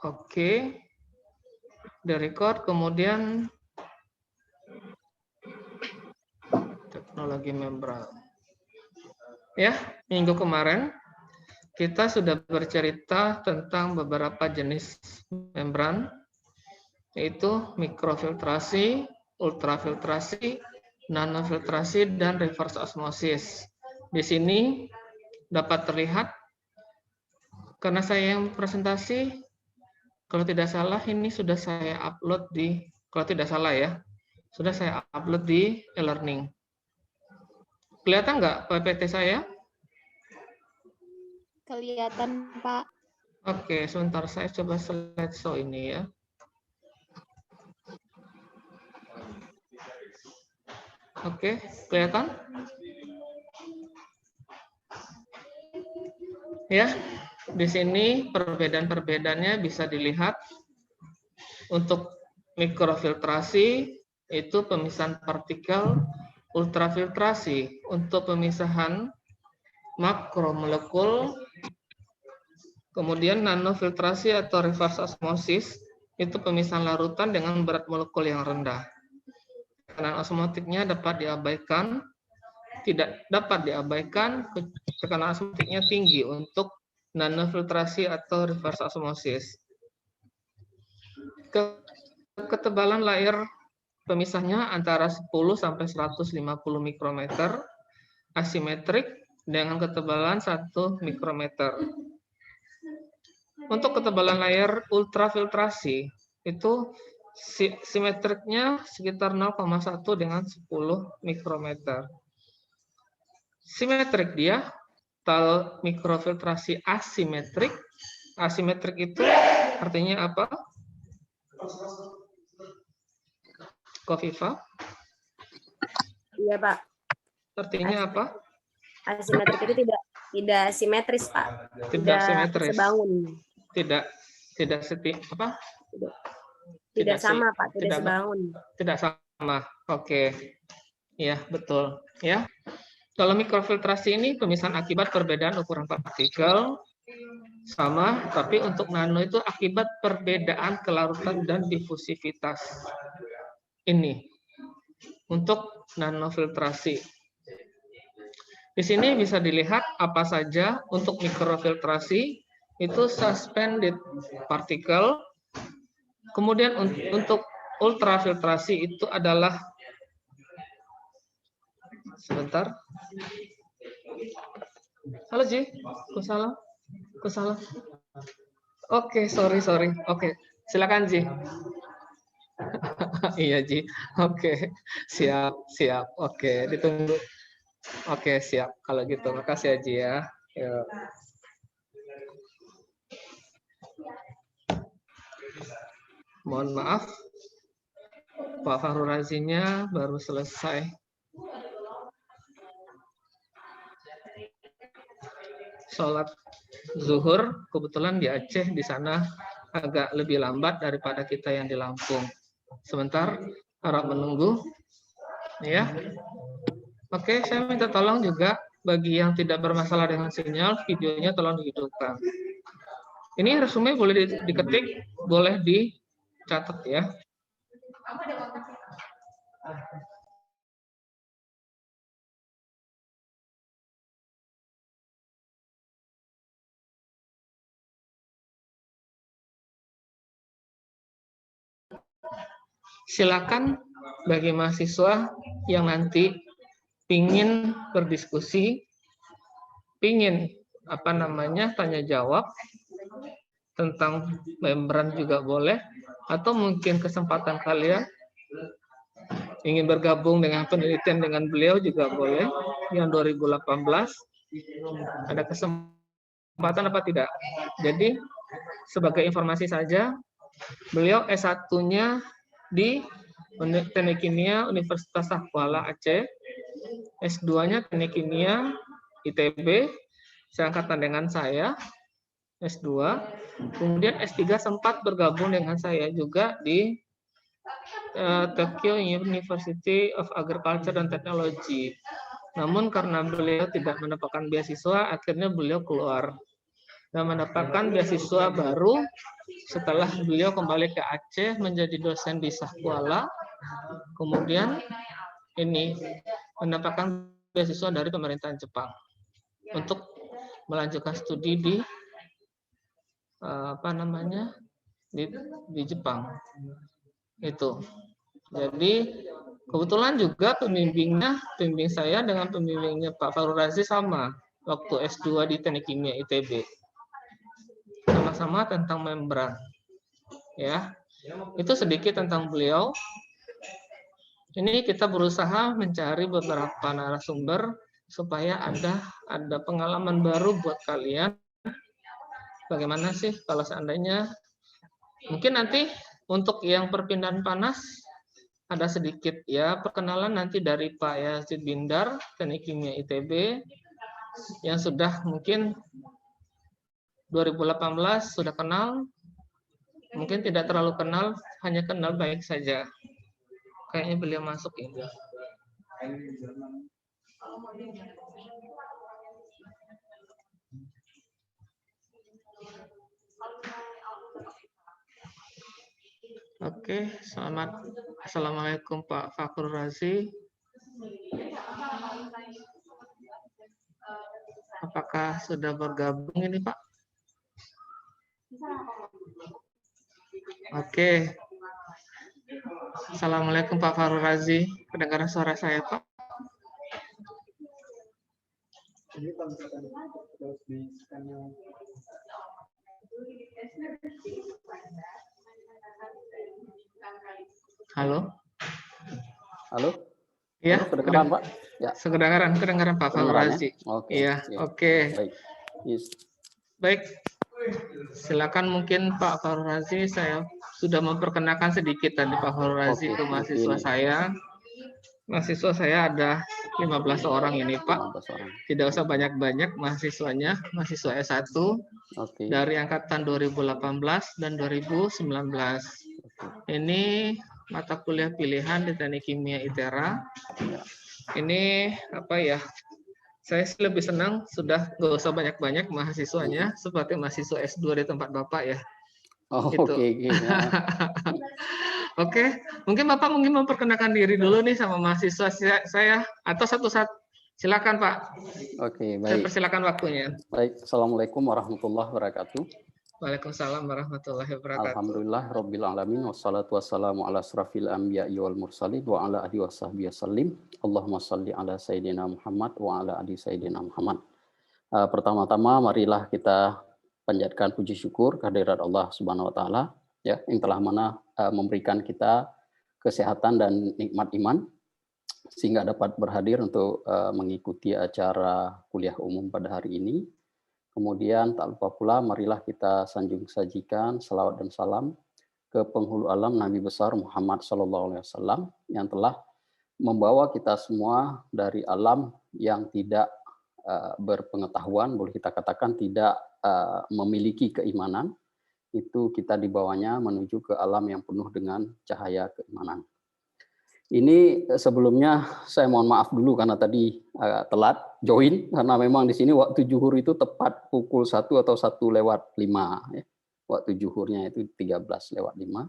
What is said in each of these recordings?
Oke. The record, kemudian teknologi membran. Ya, minggu kemarin kita sudah bercerita tentang beberapa jenis membran, yaitu mikrofiltrasi, ultrafiltrasi, nanofiltrasi, dan reverse osmosis. Di sini dapat terlihat, karena saya yang presentasi, kalau tidak salah ini sudah saya upload di, kalau tidak salah ya, sudah saya upload di e-learning. Kelihatan nggak PPT saya? Kelihatan, Pak. Oke, sebentar saya coba slideshow ini ya. Oke, kelihatan? Ya, di sini perbedaan-perbedaannya bisa dilihat. Untuk mikrofiltrasi itu pemisahan partikel, ultrafiltrasi untuk pemisahan makromolekul, kemudian nanofiltrasi atau reverse osmosis itu pemisahan larutan dengan berat molekul yang rendah. Tekanan osmotiknya dapat diabaikan, tidak dapat diabaikan, tekanan osmotiknya tinggi untuk nanofiltrasi atau reverse osmosis. Ketebalan layer pemisahnya antara 10 sampai 150 mikrometer, asimetrik dengan ketebalan 1 mikrometer. Untuk ketebalan layer ultrafiltrasi itu simetriknya sekitar 0,1 dengan 10 mikrometer. Simetrik dia, kalau mikrofiltrasi asimetrik. Asimetrik itu artinya apa? Kofifa? Iya, Pak. Artinya apa? Asimetrik itu tidak simetris, Pak. Tidak simetris. Sebangun. Tidak apa? Tidak sama, Pak. Tidak sebangun. Tidak sama. Oke. Ya, betul. Ya. Kalau mikrofiltrasi ini pemisahan akibat perbedaan ukuran partikel sama, tapi untuk nano itu akibat perbedaan kelarutan dan difusivitas. Ini untuk nanofiltrasi. Di sini bisa dilihat apa saja untuk mikrofiltrasi itu suspended particle. Kemudian untuk ultrafiltrasi itu adalah, sebentar. Halo Ji, kok salah? Oke, sorry. Oke, silakan Ji. Iya Ji. Oke, siap. Oke, ditunggu. Oke, siap. Kalau gitu, makasih ya Ji ya. Yuk. Mohon maaf, Pak Fahru Razinya baru selesai. Sholat zuhur, kebetulan di Aceh, di sana agak lebih lambat daripada kita yang di Lampung. Sebentar, harap menunggu. Ya. Oke, saya minta tolong juga bagi yang tidak bermasalah dengan sinyal, videonya tolong dihidupkan. Ini resume boleh diketik, boleh dicatat ya. Silakan bagi mahasiswa yang nanti pingin berdiskusi, pingin tanya jawab tentang membran juga boleh, atau mungkin kesempatan kalian ingin bergabung dengan penelitian dengan beliau juga boleh. Yang 2018 ada kesempatan apa tidak? Jadi sebagai informasi saja, beliau S1-nya di Teknik Kimia Universitas Kuala Aceh, S2-nya Teknik Kimia ITB, seangkatan dengan saya, S2, kemudian S3 sempat bergabung dengan saya juga di Tokyo University of Agriculture and Technology. Namun karena beliau tidak mendapatkan beasiswa, akhirnya beliau keluar. dan mendapatkan beasiswa baru setelah beliau kembali ke Aceh menjadi dosen di Sahkuala. Kemudian ini mendapatkan beasiswa dari pemerintahan Jepang untuk melanjutkan studi di di Jepang itu. Jadi kebetulan juga pembimbing saya dengan pembimbingnya Pak Farul Razi sama waktu S2 di Teknik Kimia ITB, sama-sama tentang membran. Ya, itu sedikit tentang beliau. Ini kita berusaha mencari beberapa narasumber supaya ada pengalaman baru buat kalian. Bagaimana sih kalau seandainya mungkin nanti untuk yang perpindahan panas ada sedikit ya perkenalan nanti dari Pak Yazid Bindar, Teknik Kimia ITB, yang sudah mungkin 2018 sudah kenal, mungkin tidak terlalu kenal, hanya kenal baik saja. Kayaknya beliau masuk ini. Oke, Assalamualaikum Pak Fakrul Razi. Apakah sudah bergabung ini Pak? Oke. Assalamualaikum Pak Fakrul Razi. Kedengaran suara saya Pak? Halo? Halo? Iya, kedengaran Pak? Ya. Kedengaran Pak Fakrul Razi. Oke. Iya, oke. Baik. Yes. Baik. Silakan mungkin Pak Fakrul Razi, saya sudah memperkenalkan sedikit tadi Pak Fakrul Razi ke mahasiswa saya. Mahasiswa saya ada 15 orang ini Pak. 15 orang. Tidak usah banyak-banyak mahasiswanya, mahasiswa S1 dari angkatan 2018 dan 2019. Ini mata kuliah pilihan di Teknik Kimia ITERA. Ini apa ya? Saya lebih senang sudah nggak usah banyak-banyak mahasiswanya seperti mahasiswa S2 di tempat Bapak ya. Gitu. Oke, mungkin Bapak memperkenalkan diri dulu nih sama mahasiswa saya atau satu-satu. Silakan Pak. Oke, baik. Saya persilakan waktunya. Baik, Assalamualaikum warahmatullahi wabarakatuh. Waalaikumsalam warahmatullahi wabarakatuh. Alhamdulillah rabbil alamin wassalatu wassalamu ala asrafil anbiya'i wal mursalin wa ala alihi washabbihi wasallim. Allahumma shalli ala sayyidina Muhammad wa ala ali sayyidina Muhammad. Pertama-tama marilah kita panjatkan puji syukur kehadirat Allah Subhanahu wa taala ya yang telah memberikan kita kesehatan dan nikmat iman sehingga dapat berhadir untuk mengikuti acara kuliah umum pada hari ini. Kemudian tak lupa pula marilah kita sanjung sajikan salawat dan salam ke penghulu alam Nabi besar Muhammad SAW yang telah membawa kita semua dari alam yang tidak berpengetahuan, boleh kita katakan tidak memiliki keimanan, itu kita dibawanya menuju ke alam yang penuh dengan cahaya keimanan. Ini sebelumnya saya mohon maaf dulu karena tadi telat join karena memang di sini waktu zuhur itu tepat pukul 1 atau 1:05 ya. Waktu zuhurnya itu 13:05.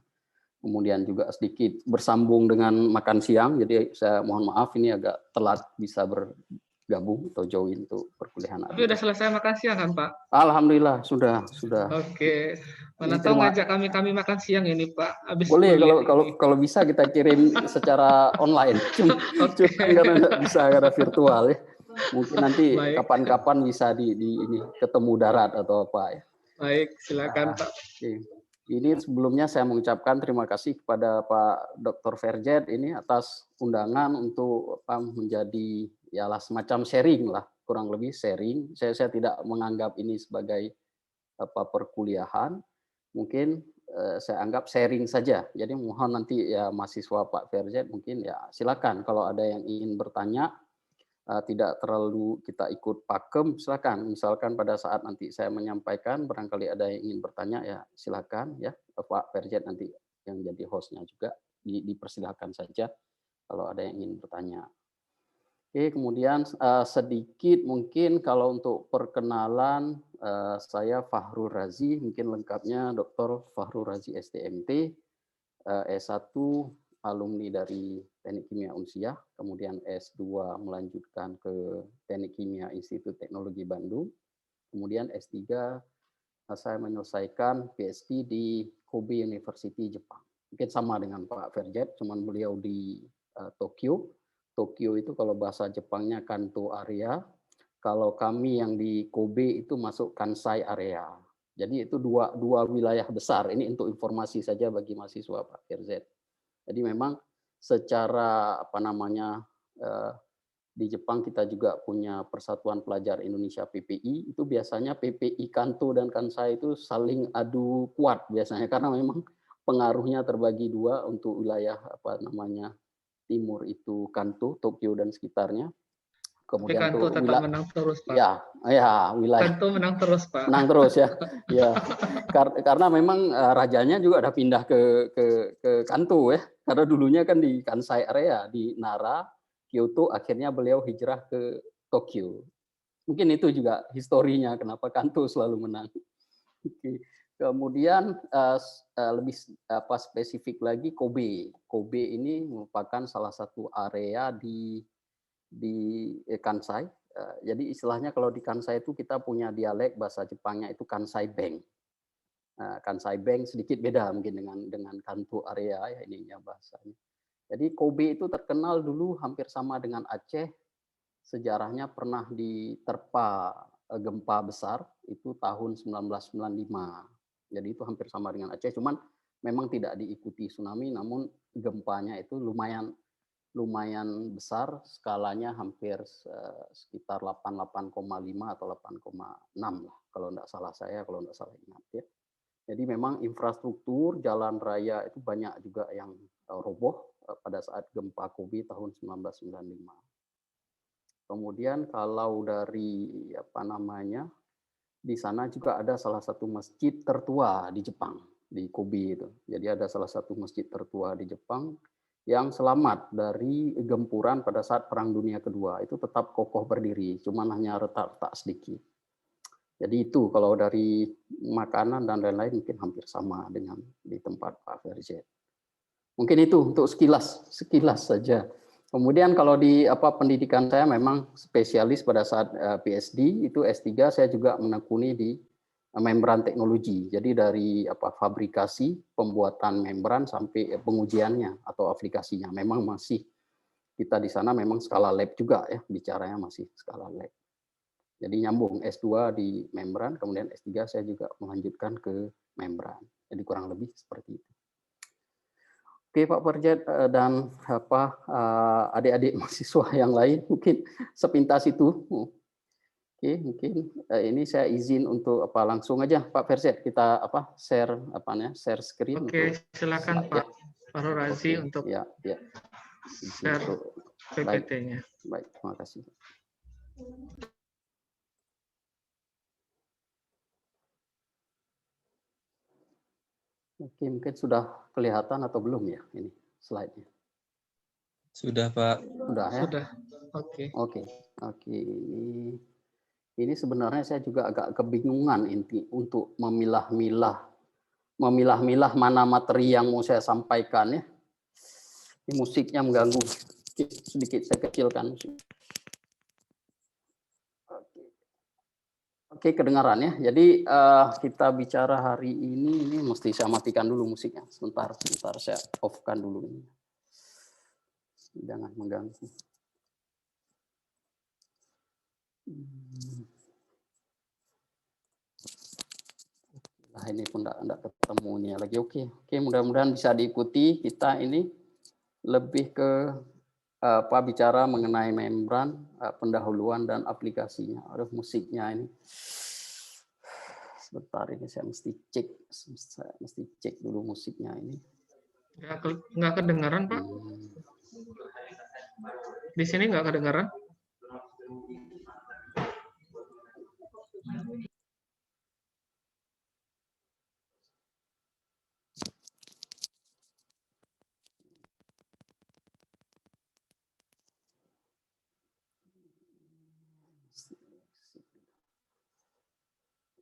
Kemudian juga sedikit bersambung dengan makan siang, jadi saya mohon maaf ini agak telat bisa bergabung atau join untuk perkuliahan. Tapi udah selesai makan siang kan Pak? Alhamdulillah sudah. Oke. Mana tahu ngajak kami makan siang ini Pak. Habis boleh kalau bisa kita kirim secara online. Cuma karena nggak bisa karena virtual ya. Mungkin nanti kapan-kapan bisa di ini ketemu darat atau apa ya. Baik, silakan Pak. Ini sebelumnya saya mengucapkan terima kasih kepada Pak Dr. Ferjet ini atas undangan untuk menjadi ya semacam sharing lah, kurang lebih sharing. Saya tidak menganggap ini sebagai perkuliahan. Mungkin saya anggap sharing saja. Jadi mohon nanti ya mahasiswa Pak Ferjet mungkin ya silakan kalau ada yang ingin bertanya tidak terlalu kita ikut pakem silakan. Misalkan pada saat nanti saya menyampaikan barangkali ada yang ingin bertanya ya silakan ya Pak Ferjet nanti yang jadi hostnya juga dipersilakan saja kalau ada yang ingin bertanya. Oke, kemudian sedikit mungkin kalau untuk perkenalan saya Fahrul Razi, mungkin lengkapnya Dr. Fahrul Razi STMT, S1 alumni dari Teknik Kimia Unsiyah, kemudian S2 melanjutkan ke Teknik Kimia Institut Teknologi Bandung, kemudian S3 saya menyelesaikan PhD di Kobe University Jepang. Mungkin sama dengan Pak Ferjet, cuman beliau di Tokyo. Tokyo itu kalau bahasa Jepangnya Kanto area, kalau kami yang di Kobe itu masuk Kansai area. Jadi itu dua wilayah besar. Ini untuk informasi saja bagi mahasiswa Pak Ferjet. Jadi memang secara di Jepang kita juga punya Persatuan Pelajar Indonesia PPI, itu biasanya PPI Kanto dan Kansai itu saling adu kuat biasanya karena memang pengaruhnya terbagi dua. Untuk wilayah timur itu Kanto, Tokyo dan sekitarnya. Tapi Kemudian Kanto tuh tetap menang terus, Pak. ya wilayah Kanto menang terus, Pak. menang terus ya. Ya. Karena memang rajanya juga ada pindah ke Kanto ya. Karena dulunya kan di Kansai area di Nara, Kyoto, akhirnya beliau hijrah ke Tokyo. Mungkin itu juga historinya kenapa Kanto selalu menang. Kemudian lebih spesifik lagi Kobe. Kobe ini merupakan salah satu area di Kansai. Jadi istilahnya kalau di Kansai itu kita punya dialek bahasa Jepangnya itu Kansai Beng. Kansai Beng sedikit beda mungkin dengan Kanto area ya ininya bahasanya. Jadi Kobe itu terkenal dulu hampir sama dengan Aceh. Sejarahnya pernah diterpa gempa besar itu tahun 1995. Jadi itu hampir sama dengan Aceh, cuman memang tidak diikuti tsunami, namun gempanya itu lumayan besar, skalanya hampir sekitar 8,5 atau 8,6 lah, kalau tidak salah ingat ya. Jadi memang infrastruktur jalan raya itu banyak juga yang roboh pada saat gempa Kobe tahun 1995. Kemudian kalau dari di sana juga ada salah satu masjid tertua di Jepang, di Kobe itu. Jadi ada salah satu masjid tertua di Jepang yang selamat dari gempuran pada saat Perang Dunia Kedua. Itu tetap kokoh berdiri, cuman hanya retak-retak sedikit. Jadi itu kalau dari makanan dan lain-lain mungkin hampir sama dengan di tempat Pak Ferjet. Mungkin itu untuk sekilas saja. Kemudian kalau di pendidikan saya memang spesialis pada saat PhD, itu S3 saya juga menekuni di membran teknologi. Jadi dari fabrikasi, pembuatan membran sampai pengujiannya atau aplikasinya. Memang masih kita di sana memang skala lab juga ya, bicaranya masih skala lab. Jadi nyambung S2 di membran, kemudian S3 saya juga melanjutkan ke membran. Jadi kurang lebih seperti itu. Oke Pak Ferjet dan adik-adik mahasiswa yang lain mungkin sepintas itu. Oke, mungkin ini saya izin untuk langsung aja Pak Ferjet kita share screen. Oke, silakan Pak Fahrul Razi untuk share PPT-nya. Baik, terima kasih. Oke, mungkin sudah kelihatan atau belum ya ini slide-nya? Sudah, Pak. Sudah ya? Sudah. Oke. Oke. Ini sebenarnya saya juga agak kebingungan untuk memilah-milah mana materi yang mau saya sampaikan ya. Ini musiknya mengganggu. Sedikit saya kecilkan. Oke, kedengaran ya. Jadi kita bicara hari ini mesti saya matikan dulu musiknya. Sebentar saya off-kan dulu ini. Jangan mengganggu. Nah, ini pun enggak ketemu nih lagi. Oke, mudah-mudahan bisa diikuti. Kita ini lebih ke bicara mengenai membran, pendahuluan dan aplikasinya. Aduh, musiknya ini. Sebentar ini saya mesti cek dulu musiknya ini. Nggak kedengaran, Pak? Di sini nggak kedengaran?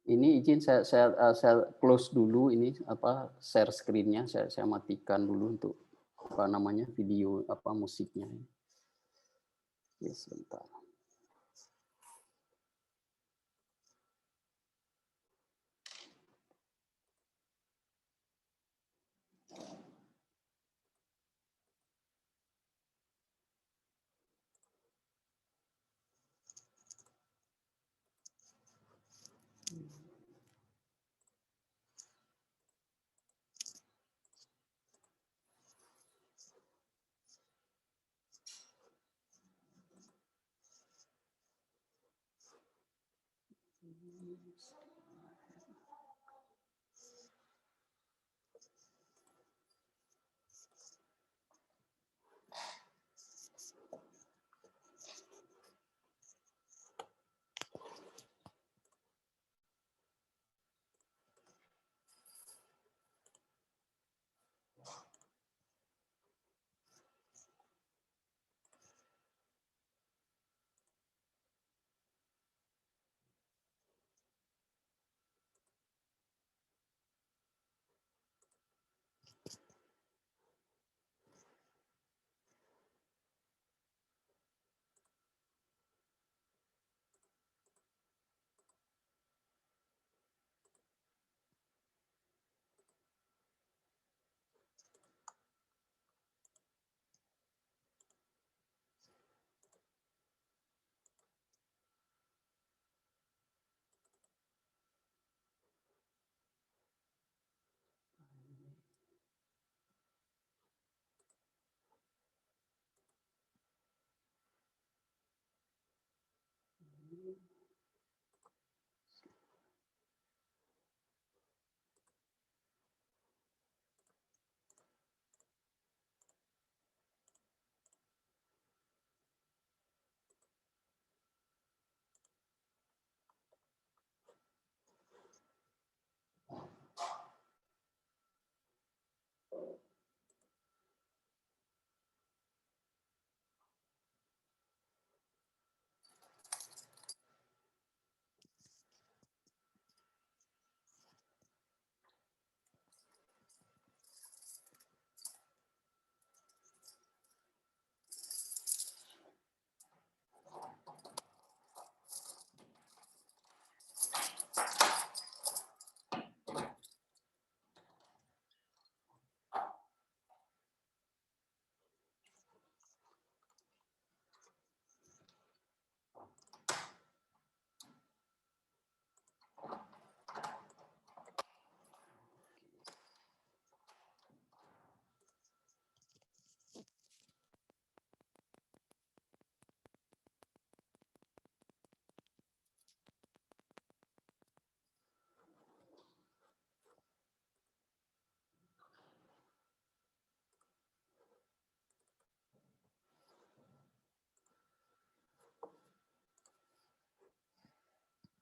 Ini izin saya close dulu ini share screen-nya, saya matikan dulu untuk video musiknya. Oke, sebentar.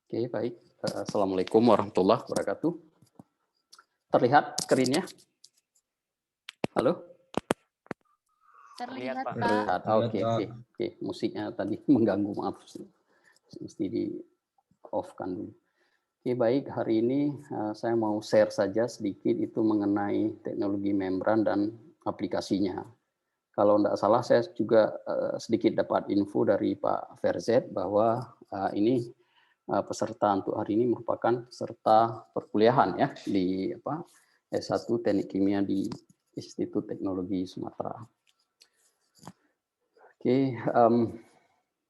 Oke, baik. Assalamualaikum warahmatullahi wabarakatuh. Terlihat screen-nya? Halo? Terlihat, Pak. Terlihat. Oke. Musiknya tadi mengganggu, maaf. Mesti di-off-kan dulu. Oke, baik. Hari ini saya mau share saja sedikit itu mengenai teknologi membran dan aplikasinya. Kalau tidak salah, saya juga sedikit dapat info dari Pak Ferzet bahwa ini peserta untuk hari ini merupakan peserta perkuliahan ya di S1 Teknik Kimia di Institut Teknologi Sumatera. Oke,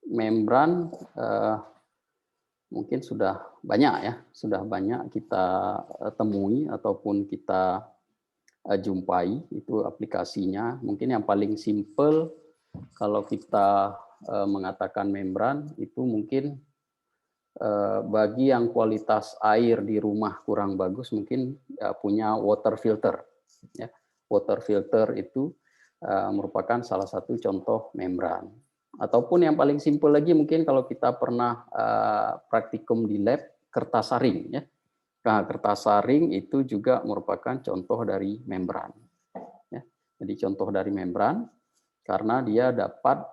membran mungkin sudah banyak kita temui ataupun kita jumpai itu aplikasinya. Mungkin yang paling simple kalau kita mengatakan membran itu mungkin bagi yang kualitas air di rumah kurang bagus mungkin punya water filter. Ya. Water filter itu merupakan salah satu contoh membran. Ataupun yang paling simpel lagi mungkin kalau kita pernah praktikum di lab, kertas saring. Ya. Nah, kertas saring itu juga merupakan contoh dari membran. Ya. Jadi contoh dari membran karena dia dapat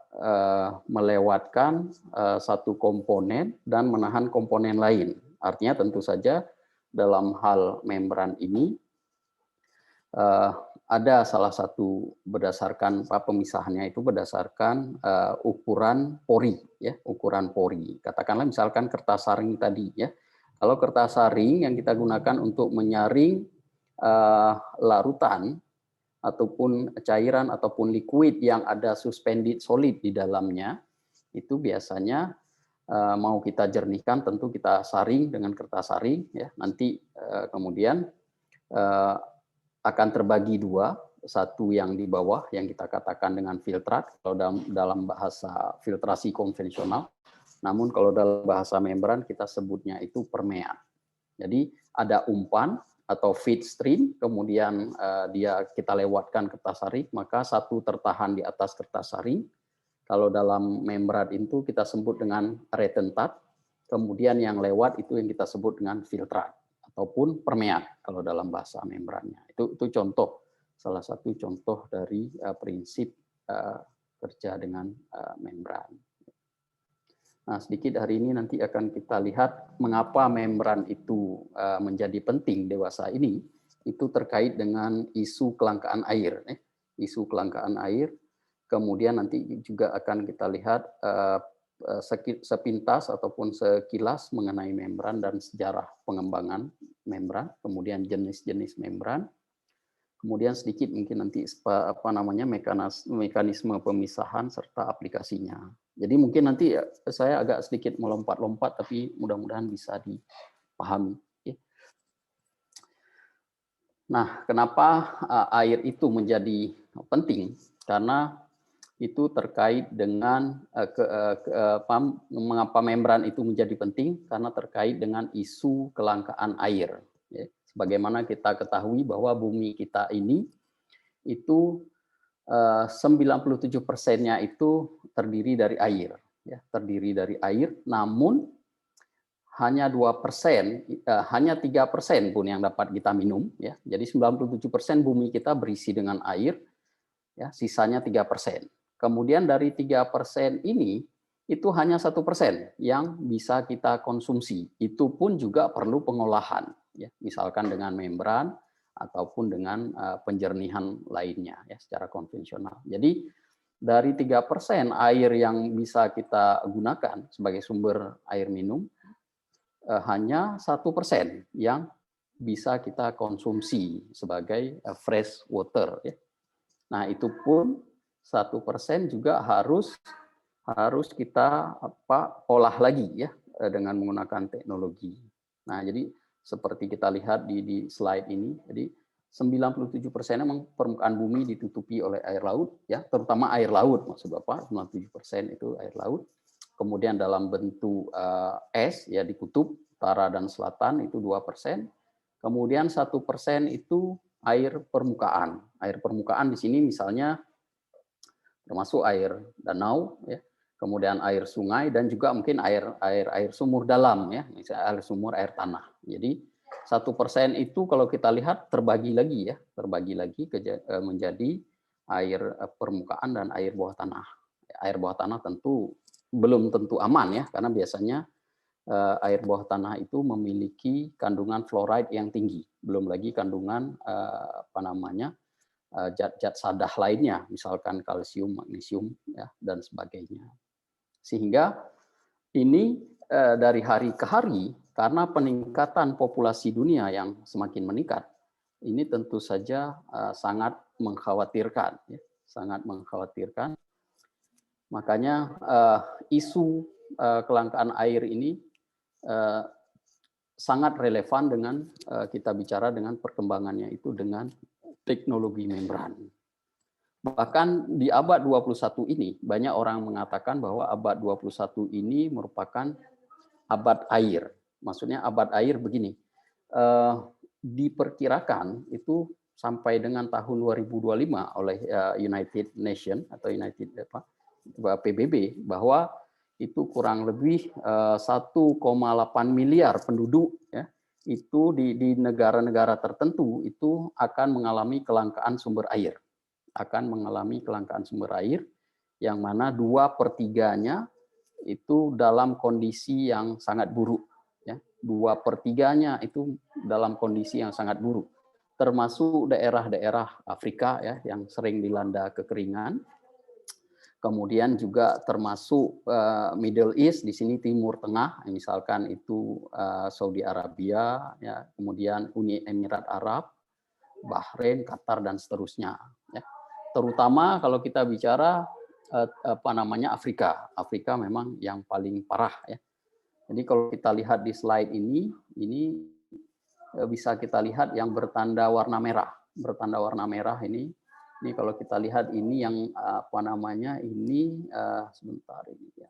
melewatkan satu komponen dan menahan komponen lain Artinya tentu saja dalam hal membran ini ada salah satu berdasarkan pemisahannya itu berdasarkan ukuran pori, ya, ukuran pori. Katakanlah misalkan kertas saring tadi, ya. Kalau kertas saring yang kita gunakan untuk menyaring larutan ataupun cairan ataupun liquid yang ada suspended solid di dalamnya, itu biasanya mau kita jernihkan tentu kita saring dengan kertas saring, ya. Nanti kemudian akan terbagi dua, satu yang di bawah yang kita katakan dengan filtrat kalau dalam bahasa filtrasi konvensional, namun kalau dalam bahasa membran kita sebutnya itu permeat. Jadi ada umpan atau feed stream, kemudian kita lewatkan kertas saring, maka satu tertahan di atas kertas saring. Kalau dalam membran itu kita sebut dengan retentat, kemudian yang lewat itu yang kita sebut dengan filtrat ataupun permeat kalau dalam bahasa membrannya. Itu contoh, salah satu contoh dari prinsip kerja dengan membran. Nah, sedikit hari ini nanti akan kita lihat mengapa membran itu menjadi penting dewasa ini. Itu terkait dengan isu kelangkaan air. Isu kelangkaan air. Kemudian nanti juga akan kita lihat sepintas ataupun sekilas mengenai membran dan sejarah pengembangan membran, kemudian jenis-jenis membran, kemudian sedikit mungkin nanti mekanisme pemisahan serta aplikasinya. Jadi mungkin nanti saya agak sedikit melompat-lompat, tapi mudah-mudahan bisa dipahami. Nah, kenapa air itu menjadi penting? Karena itu terkait dengan mengapa membran itu menjadi penting, karena terkait dengan isu kelangkaan air. Sebagaimana kita ketahui bahwa bumi kita ini itu 97%-nya itu terdiri dari air, ya, terdiri dari air. Namun hanya 2%, hanya 3% pun yang dapat kita minum, ya. Jadi 97% bumi kita berisi dengan air, ya, sisanya 3%. Kemudian dari 3% ini, itu hanya 1% yang bisa kita konsumsi. Itu pun juga perlu pengolahan, ya, misalkan dengan membran ataupun dengan penjernihan lainnya, ya, secara konvensional. Jadi dari 3% air yang bisa kita gunakan sebagai sumber air minum, hanya 1% yang bisa kita konsumsi sebagai fresh water. Ya. Nah, itu pun 1% juga harus kita olah lagi, ya, dengan menggunakan teknologi. Nah, jadi seperti kita lihat di slide ini, jadi 97% memang permukaan bumi ditutupi oleh air laut, ya, terutama air laut, maksud Bapak, 97% itu air laut. Kemudian dalam bentuk es, ya, di kutub utara dan selatan itu 2%. Kemudian 1% itu air permukaan. Air permukaan di sini misalnya termasuk air danau, ya, kemudian air sungai dan juga mungkin air sumur dalam, ya, misalnya air sumur, air tanah. Jadi 1% itu kalau kita lihat terbagi lagi, ya, menjadi air permukaan dan air bawah tanah. Air bawah tanah tentu belum tentu aman, ya, karena biasanya air bawah tanah itu memiliki kandungan fluoride yang tinggi, belum lagi kandungan zat-zat sadah lainnya, misalkan kalsium, magnesium, ya, dan sebagainya. Sehingga ini dari hari ke hari, karena peningkatan populasi dunia yang semakin meningkat, ini tentu saja sangat mengkhawatirkan, ya, sangat mengkhawatirkan. Makanya isu kelangkaan air ini sangat relevan dengan kita bicara dengan perkembangannya itu dengan teknologi membran. Bahkan di abad 21 ini, banyak orang mengatakan bahwa abad 21 ini merupakan abad air. Maksudnya abad air begini, diperkirakan itu sampai dengan tahun 2025 oleh United Nations atau PBB, bahwa itu kurang lebih 1,8 miliar penduduk, ya, itu di negara-negara tertentu itu akan mengalami kelangkaan sumber air. Akan mengalami kelangkaan sumber air, yang mana 2/3-nya itu dalam kondisi yang sangat buruk. Ya. 2/3-nya itu dalam kondisi yang sangat buruk, termasuk daerah-daerah Afrika ya yang sering dilanda kekeringan. Kemudian juga termasuk Middle East, di sini Timur Tengah, misalkan itu Saudi Arabia, ya, kemudian Uni Emirat Arab, Bahrain, Qatar, dan seterusnya. Ya. Terutama kalau kita bicara Afrika, Afrika memang yang paling parah. Ya. Jadi kalau kita lihat di slide ini bisa kita lihat yang bertanda warna merah. Bertanda warna merah ini kalau kita lihat ini yang sebentar ini ya.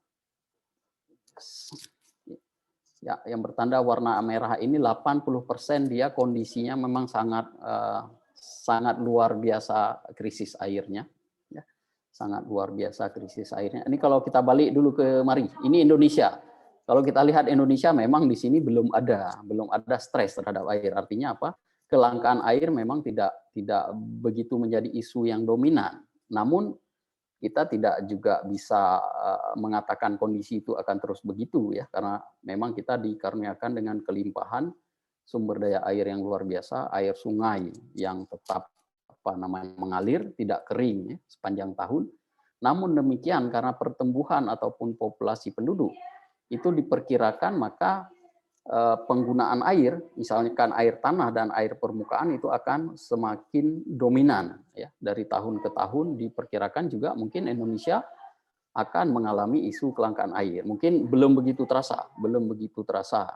Ya, yang bertanda warna merah ini 80% dia kondisinya memang sangat luar biasa krisis airnya. Ya, sangat luar biasa krisis airnya. Ini kalau kita balik dulu ke mari, ini Indonesia. Kalau kita lihat Indonesia memang di sini belum ada stres terhadap air. Artinya apa? Kelangkaan air memang tidak begitu menjadi isu yang dominan. Namun kita tidak juga bisa mengatakan kondisi itu akan terus begitu ya, karena memang kita dikaruniakan dengan kelimpahan sumber daya air yang luar biasa, air sungai yang tetap mengalir, tidak kering ya, sepanjang tahun. Namun demikian karena pertumbuhan ataupun populasi penduduk itu diperkirakan maka penggunaan air, misalkan air tanah dan air permukaan itu akan semakin dominan ya. Dari tahun ke tahun diperkirakan juga mungkin Indonesia akan mengalami isu kelangkaan air. Mungkin belum begitu terasa.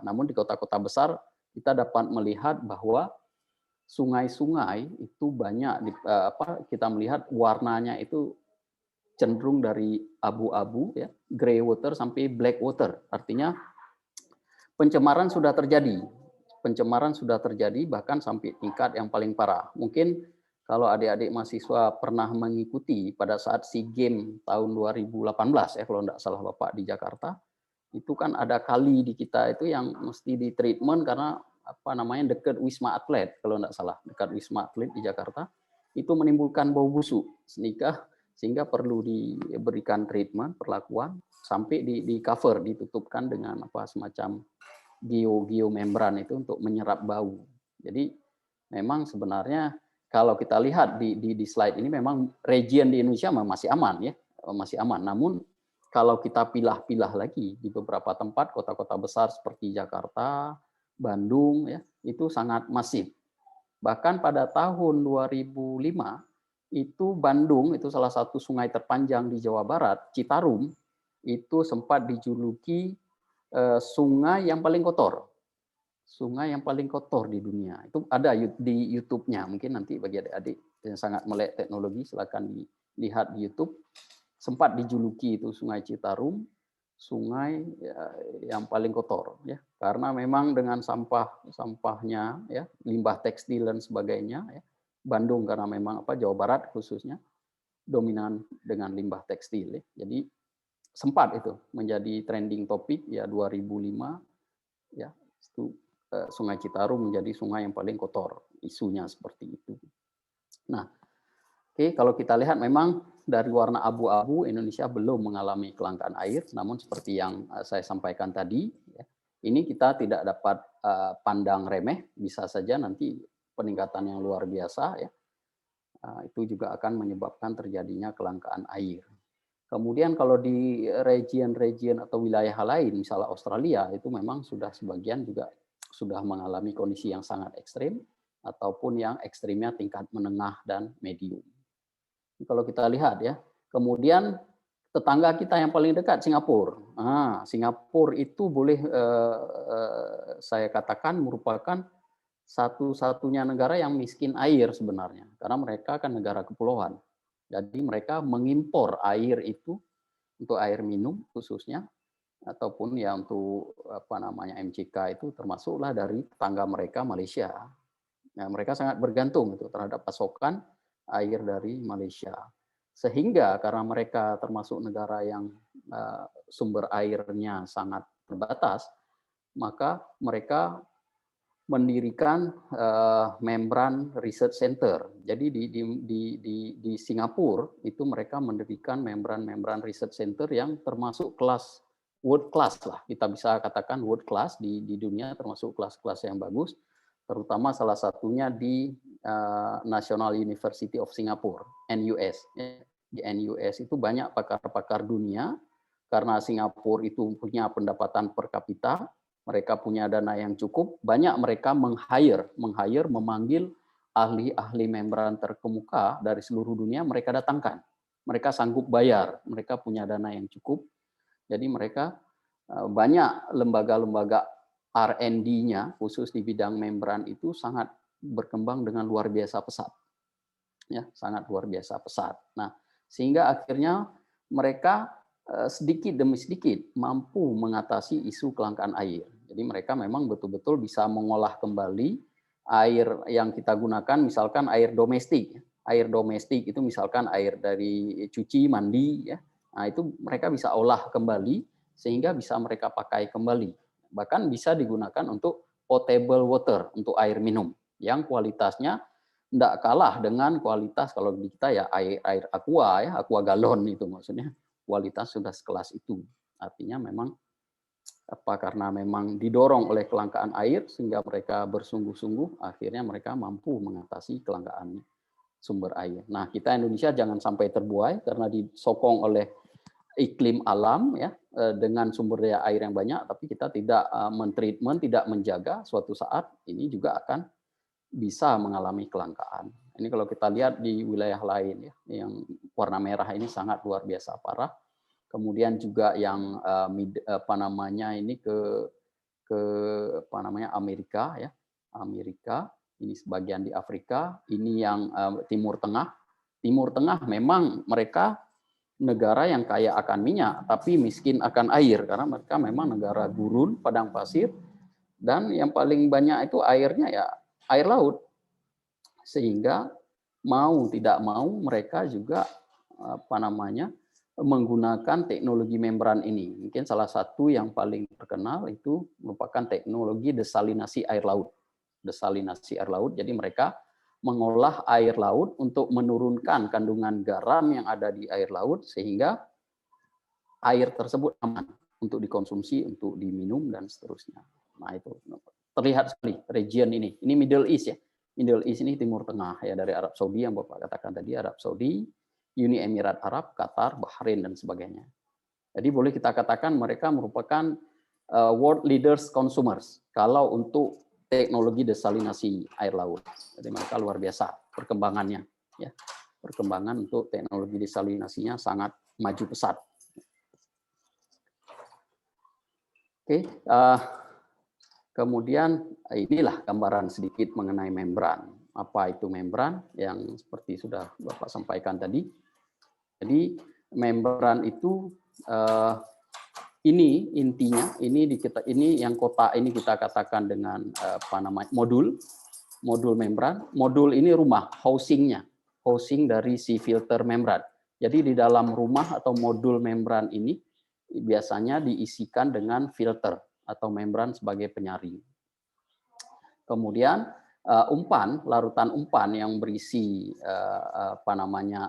Namun di kota-kota besar kita dapat melihat bahwa sungai-sungai itu banyak kita melihat warnanya itu cenderung dari abu-abu ya, gray water sampai black water. Artinya pencemaran sudah terjadi bahkan sampai tingkat yang paling parah. Mungkin kalau adik-adik mahasiswa pernah mengikuti pada saat SEA Games tahun 2018 ya kalau tidak salah Bapak di Jakarta, itu kan ada kali di kita itu yang mesti di treatment karena dekat Wisma Atlet kalau tidak salah, dekat Wisma Atlet di Jakarta itu menimbulkan bau busuk sehingga perlu diberikan treatment perlakuan sampai di cover, ditutupkan dengan semacam geomembran itu untuk menyerap bau. Jadi memang sebenarnya kalau kita lihat di slide ini memang region di Indonesia masih aman ya, masih aman. Namun kalau kita pilah-pilah lagi di beberapa tempat kota-kota besar seperti Jakarta, Bandung ya, itu sangat masif. Bahkan pada tahun 2005 itu Bandung itu salah satu sungai terpanjang di Jawa Barat, Citarum, itu sempat dijuluki sungai yang paling kotor. Sungai yang paling kotor di dunia. Itu ada di YouTube-nya. Mungkin nanti bagi adik-adik yang sangat melek teknologi silakan dilihat di YouTube. Sempat dijuluki itu Sungai Citarum, sungai yang paling kotor ya. Karena memang dengan sampahnya ya, limbah tekstil dan sebagainya ya. Bandung karena memang Jawa Barat khususnya dominan dengan limbah tekstil ya. Jadi sempat itu menjadi trending topik ya 2005 ya, itu Sungai Citarum menjadi sungai yang paling kotor, isunya seperti itu. Nah, kalau kita lihat memang dari warna abu-abu Indonesia belum mengalami kelangkaan air, namun seperti yang saya sampaikan tadi ya, ini kita tidak dapat pandang remeh, bisa saja nanti peningkatan yang luar biasa ya. Itu juga akan menyebabkan terjadinya kelangkaan air. Kemudian kalau di region-region atau wilayah lain, misalnya Australia, itu memang sudah sebagian juga sudah mengalami kondisi yang sangat ekstrim, ataupun yang ekstrimnya tingkat menengah dan medium. Kalau kita lihat ya, kemudian tetangga kita yang paling dekat, Singapura. Singapura itu boleh saya katakan merupakan satu-satunya negara yang miskin air sebenarnya, karena mereka kan negara kepulauan. Jadi mereka mengimpor air itu untuk air minum khususnya ataupun ya untuk MCK itu termasuklah dari tetangga mereka Malaysia. Nah, mereka sangat bergantung itu terhadap pasokan air dari Malaysia. Sehingga karena mereka termasuk negara yang sumber airnya sangat terbatas, maka mereka mendirikan membran research center. Jadi di Singapura itu mereka mendirikan membran research center yang termasuk kelas world class lah, kita bisa katakan world class di dunia, termasuk kelas-kelas yang bagus, terutama salah satunya di National University of Singapore, NUS. Di NUS itu banyak pakar-pakar dunia, karena Singapura itu punya pendapatan per kapita, mereka punya dana yang cukup, banyak mereka memanggil ahli-ahli membran terkemuka dari seluruh dunia, mereka datangkan. Mereka sanggup bayar, mereka punya dana yang cukup, jadi mereka banyak lembaga-lembaga R&D-nya khusus di bidang membran itu sangat berkembang dengan luar biasa pesat. Ya, sangat luar biasa pesat. Nah, sehingga akhirnya mereka sedikit demi sedikit mampu mengatasi isu kelangkaan air. Jadi mereka memang betul-betul bisa mengolah kembali air yang kita gunakan, misalkan air domestik. Air domestik itu misalkan air dari cuci, mandi, ya. Nah, itu mereka bisa olah kembali sehingga bisa mereka pakai kembali. Bahkan bisa digunakan untuk potable water, untuk air minum yang kualitasnya tidak kalah dengan kualitas kalau di kita ya air aqua, ya, aqua galon itu maksudnya, kualitas sudah sekelas itu. Artinya memang karena memang didorong oleh kelangkaan air sehingga mereka bersungguh-sungguh, akhirnya mereka mampu mengatasi kelangkaan sumber air. Nah, kita Indonesia jangan sampai terbuai karena disokong oleh iklim alam, ya, dengan sumber daya air yang banyak, tapi kita tidak mentreatment, tidak menjaga, suatu saat ini juga akan bisa mengalami kelangkaan. Ini kalau kita lihat di wilayah lain, ya, yang warna merah ini sangat luar biasa parah. Kemudian juga yang ini ke Amerika, ya, Amerika, ini sebagian di Afrika, ini yang Timur Tengah. Timur Tengah memang mereka negara yang kaya akan minyak, tapi miskin akan air karena mereka memang negara gurun, padang pasir, dan yang paling banyak itu airnya ya air laut. Sehingga mau tidak mau mereka juga menggunakan teknologi membran ini. Mungkin salah satu yang paling terkenal itu merupakan teknologi desalinasi air laut. Desalinasi air laut, jadi mereka mengolah air laut untuk menurunkan kandungan garam yang ada di air laut sehingga air tersebut aman untuk dikonsumsi, untuk diminum dan seterusnya. Nah, itu terlihat sekali region ini. Ini Middle East, ya. Middle East ini Timur Tengah, ya, dari Arab Saudi yang Bapak katakan tadi, Arab Saudi, Uni Emirat Arab, Qatar, Bahrain dan sebagainya. Jadi boleh kita katakan mereka merupakan world leaders consumers kalau untuk teknologi desalinasi air laut. Jadi mereka luar biasa perkembangannya, ya. Perkembangan untuk teknologi desalinasinya sangat maju pesat. Oke, kemudian inilah gambaran sedikit mengenai membran. Apa itu membran yang seperti sudah Bapak sampaikan tadi. Jadi membran itu ini intinya, ini yang kotak ini kita katakan dengan modul membran. Modul ini rumah, housing dari si filter membran. Jadi di dalam rumah atau modul membran ini biasanya diisikan dengan filter atau membran sebagai penyaring. Kemudian larutan umpan yang berisi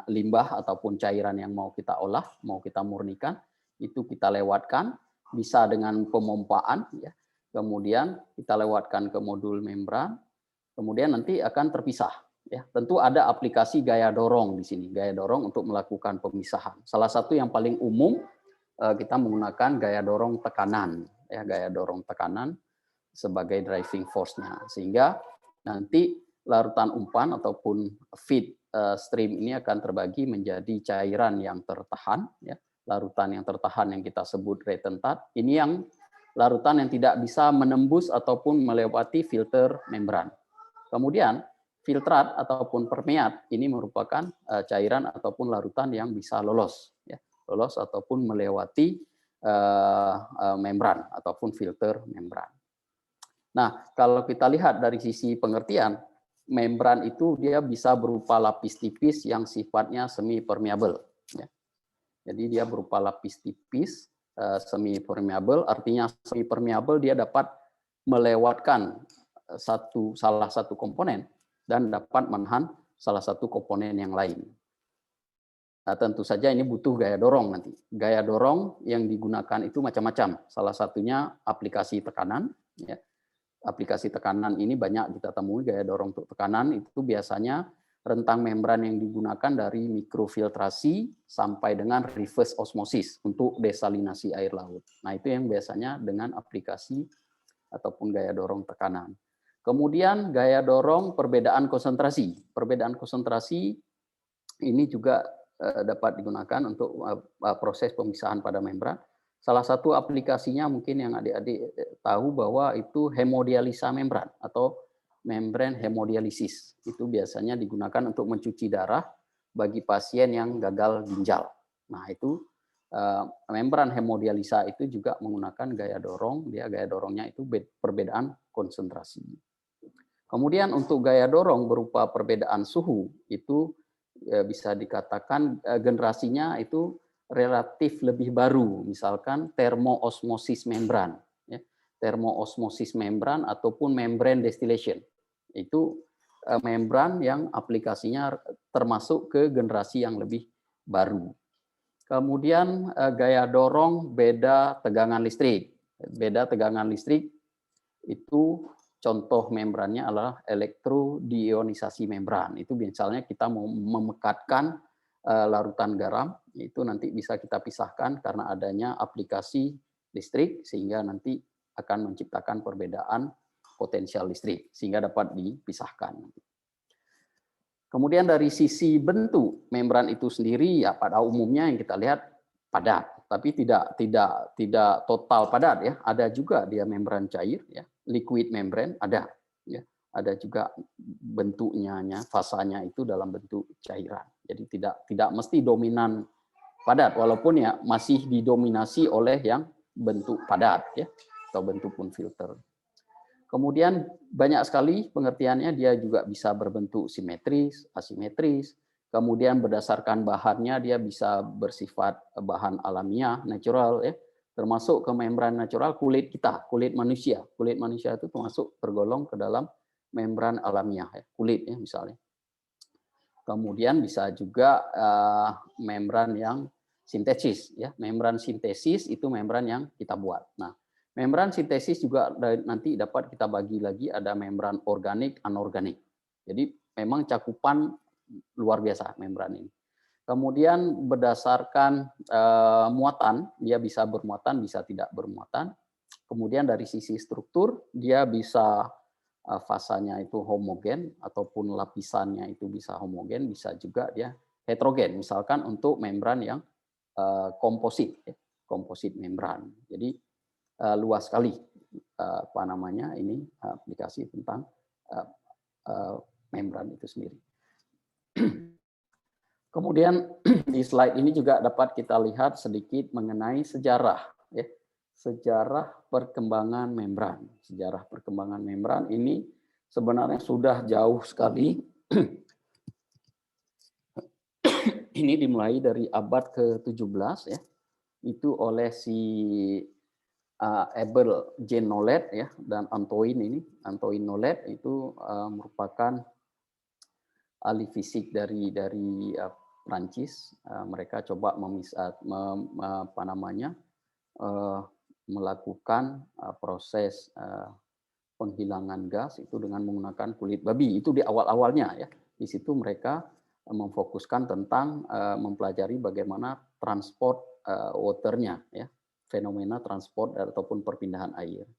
limbah ataupun cairan yang mau kita olah, mau kita murnikan, itu kita lewatkan, bisa dengan pemompaan, ya. Kemudian kita lewatkan ke modul membran, kemudian nanti akan terpisah, ya. Tentu ada aplikasi gaya dorong di sini, gaya dorong untuk melakukan pemisahan. Salah satu yang paling umum kita menggunakan gaya dorong tekanan, ya, gaya dorong tekanan sebagai driving force-nya, sehingga nanti larutan umpan ataupun feed stream ini akan terbagi menjadi cairan yang tertahan, ya. Larutan yang tertahan yang kita sebut retentat, ini yang larutan yang tidak bisa menembus ataupun melewati filter membran. Kemudian filtrat ataupun permeat ini merupakan cairan ataupun larutan yang bisa lolos, ya, lolos ataupun melewati membran ataupun filter membran. Nah, kalau kita lihat dari sisi pengertian, membran itu dia bisa berupa lapis tipis yang sifatnya semi permeable, ya. Jadi dia berupa lapis tipis semi permeable, artinya semi permeable dia dapat melewatkan salah satu komponen dan dapat menahan salah satu komponen yang lain. Nah, tentu saja ini butuh gaya dorong nanti. Gaya dorong yang digunakan itu macam-macam. Salah satunya aplikasi tekanan. Ya. Aplikasi tekanan ini banyak kita temui, gaya dorong untuk tekanan itu biasanya rentang membran yang digunakan dari mikrofiltrasi sampai dengan reverse osmosis untuk desalinasi air laut. Nah, itu yang biasanya dengan aplikasi ataupun gaya dorong tekanan. Kemudian gaya dorong perbedaan konsentrasi. Perbedaan konsentrasi ini juga dapat digunakan untuk proses pemisahan pada membran. Salah satu aplikasinya mungkin yang adik-adik tahu bahwa itu hemodialisa membran atau membran hemodialisis. Itu biasanya digunakan untuk mencuci darah bagi pasien yang gagal ginjal. Nah, itu membran hemodialisa itu juga menggunakan gaya dorong. Dia gaya dorongnya itu perbedaan konsentrasi. Kemudian untuk gaya dorong berupa perbedaan suhu itu bisa dikatakan generasinya itu relatif lebih baru, misalkan termoosmosis membran, ya. Termoosmosis membran ataupun membrane distillation. Itu membran yang aplikasinya termasuk ke generasi yang lebih baru. Kemudian gaya dorong beda tegangan listrik. Beda tegangan listrik itu contoh membrannya adalah elektrodionisasi membran. Itu misalnya kita mau memekatkan larutan garam, itu nanti bisa kita pisahkan karena adanya aplikasi listrik, sehingga nanti akan menciptakan perbedaan potensial listrik, sehingga dapat dipisahkan. Kemudian dari sisi bentuk membran itu sendiri, ya pada umumnya yang kita lihat padat, tapi tidak total padat ya. Ada juga dia membran cair ya. Liquid membrane ada, ya. Ada juga bentuknya, fasanya itu dalam bentuk cairan. Jadi tidak mesti dominan padat, walaupun ya masih didominasi oleh yang bentuk padat, ya, atau bentuk pun filter. Kemudian banyak sekali pengertiannya, dia juga bisa berbentuk simetris, asimetris. Kemudian berdasarkan bahannya dia bisa bersifat bahan alamiah, natural, ya. Termasuk ke membran natural kulit kita, kulit manusia. Kulit manusia itu termasuk tergolong ke dalam membran alamiah, ya, kulit ya misalnya. Kemudian bisa juga membran yang sintesis, ya. Membran sintesis itu membran yang kita buat. Nah, membran sintesis juga nanti dapat kita bagi lagi, ada membran organik, anorganik. Jadi memang cakupan luar biasa membran ini. Kemudian berdasarkan muatan, dia bisa bermuatan, bisa tidak bermuatan. Kemudian dari sisi struktur, dia bisa fasanya itu homogen, ataupun lapisannya itu bisa homogen, bisa juga dia heterogen. Misalkan untuk membran yang komposit, ya, komposit membran. Jadi luas sekali apa namanya ini aplikasi tentang membran itu sendiri. Kemudian di slide ini juga dapat kita lihat sedikit mengenai sejarah, ya. Sejarah perkembangan membran. Sejarah perkembangan membran ini sebenarnya sudah jauh sekali. Ini dimulai dari abad ke-17 ya. Itu oleh si Abel Jean Nollet ya, dan Antoine Nollet itu merupakan ahli fisik dari Prancis. Mereka coba melakukan proses penghilangan gas itu dengan menggunakan kulit babi. Itu di awal-awalnya ya. Di situ mereka memfokuskan tentang mempelajari bagaimana transport waternya ya, fenomena transport ataupun perpindahan air.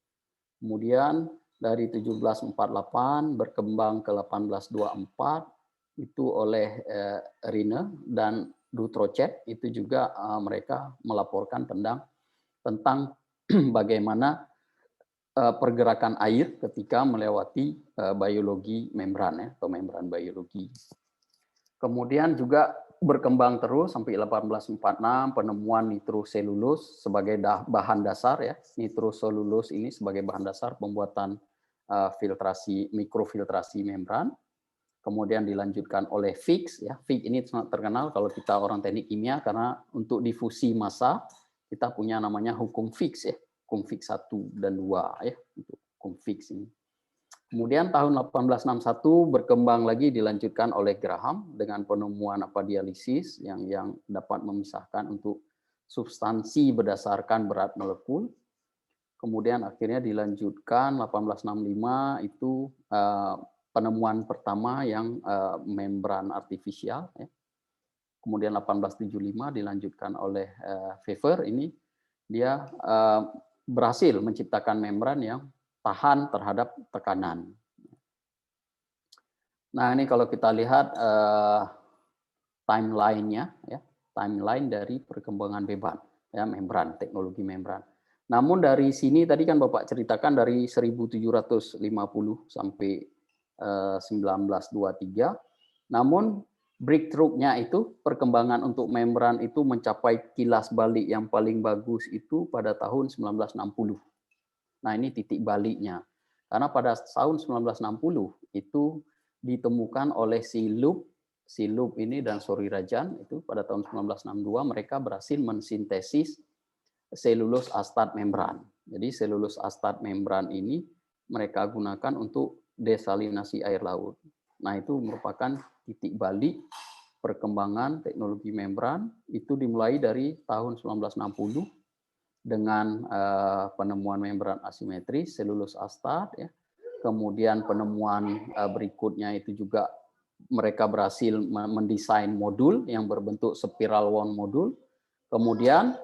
Kemudian dari 1748 berkembang ke 1824 itu oleh Rine dan Dutrochet, itu juga mereka melaporkan tentang bagaimana pergerakan air ketika melewati biologi membran ya, atau membran biologi. Kemudian juga berkembang terus sampai 1846 penemuan nitroselulus sebagai bahan dasar ya. Nitroselulus ini sebagai bahan dasar pembuatan filtrasi mikrofiltrasi membran. Kemudian dilanjutkan oleh Fick ya. Fick ini sangat terkenal kalau kita orang teknik kimia karena untuk difusi massa kita punya namanya hukum Fick ya. Hukum Fick 1 dan 2 ya. Hukum Fick ini. Kemudian tahun 1861 berkembang lagi dilanjutkan oleh Graham dengan penemuan dialisis yang dapat memisahkan untuk substansi berdasarkan berat molekul. Kemudian akhirnya dilanjutkan 1865 itu penemuan pertama yang membran artifisial. Kemudian 1875 dilanjutkan oleh Pfeffer, ini dia berhasil menciptakan membran yang tahan terhadap tekanan. Nah, ini kalau kita lihat timeline-nya, ya, timeline dari perkembangan membran, teknologi membran. Namun dari sini tadi kan Bapak ceritakan dari 1750 sampai 1923. Namun breakthrough-nya itu perkembangan untuk membran itu mencapai kilas balik yang paling bagus itu pada tahun 1960. Nah, ini titik baliknya. Karena pada tahun 1960 itu ditemukan oleh si Loeb ini dan Soerirajan itu pada tahun 1962 mereka berhasil mensintesis selulose asetat membran. Jadi selulose asetat membran ini mereka gunakan untuk desalinasi air laut. Nah, itu merupakan titik balik perkembangan teknologi membran. Itu dimulai dari tahun 1960 dengan penemuan membran asimetris selulose asetat, ya. Kemudian penemuan berikutnya itu juga mereka berhasil mendesain modul yang berbentuk spiral wound modul. Kemudian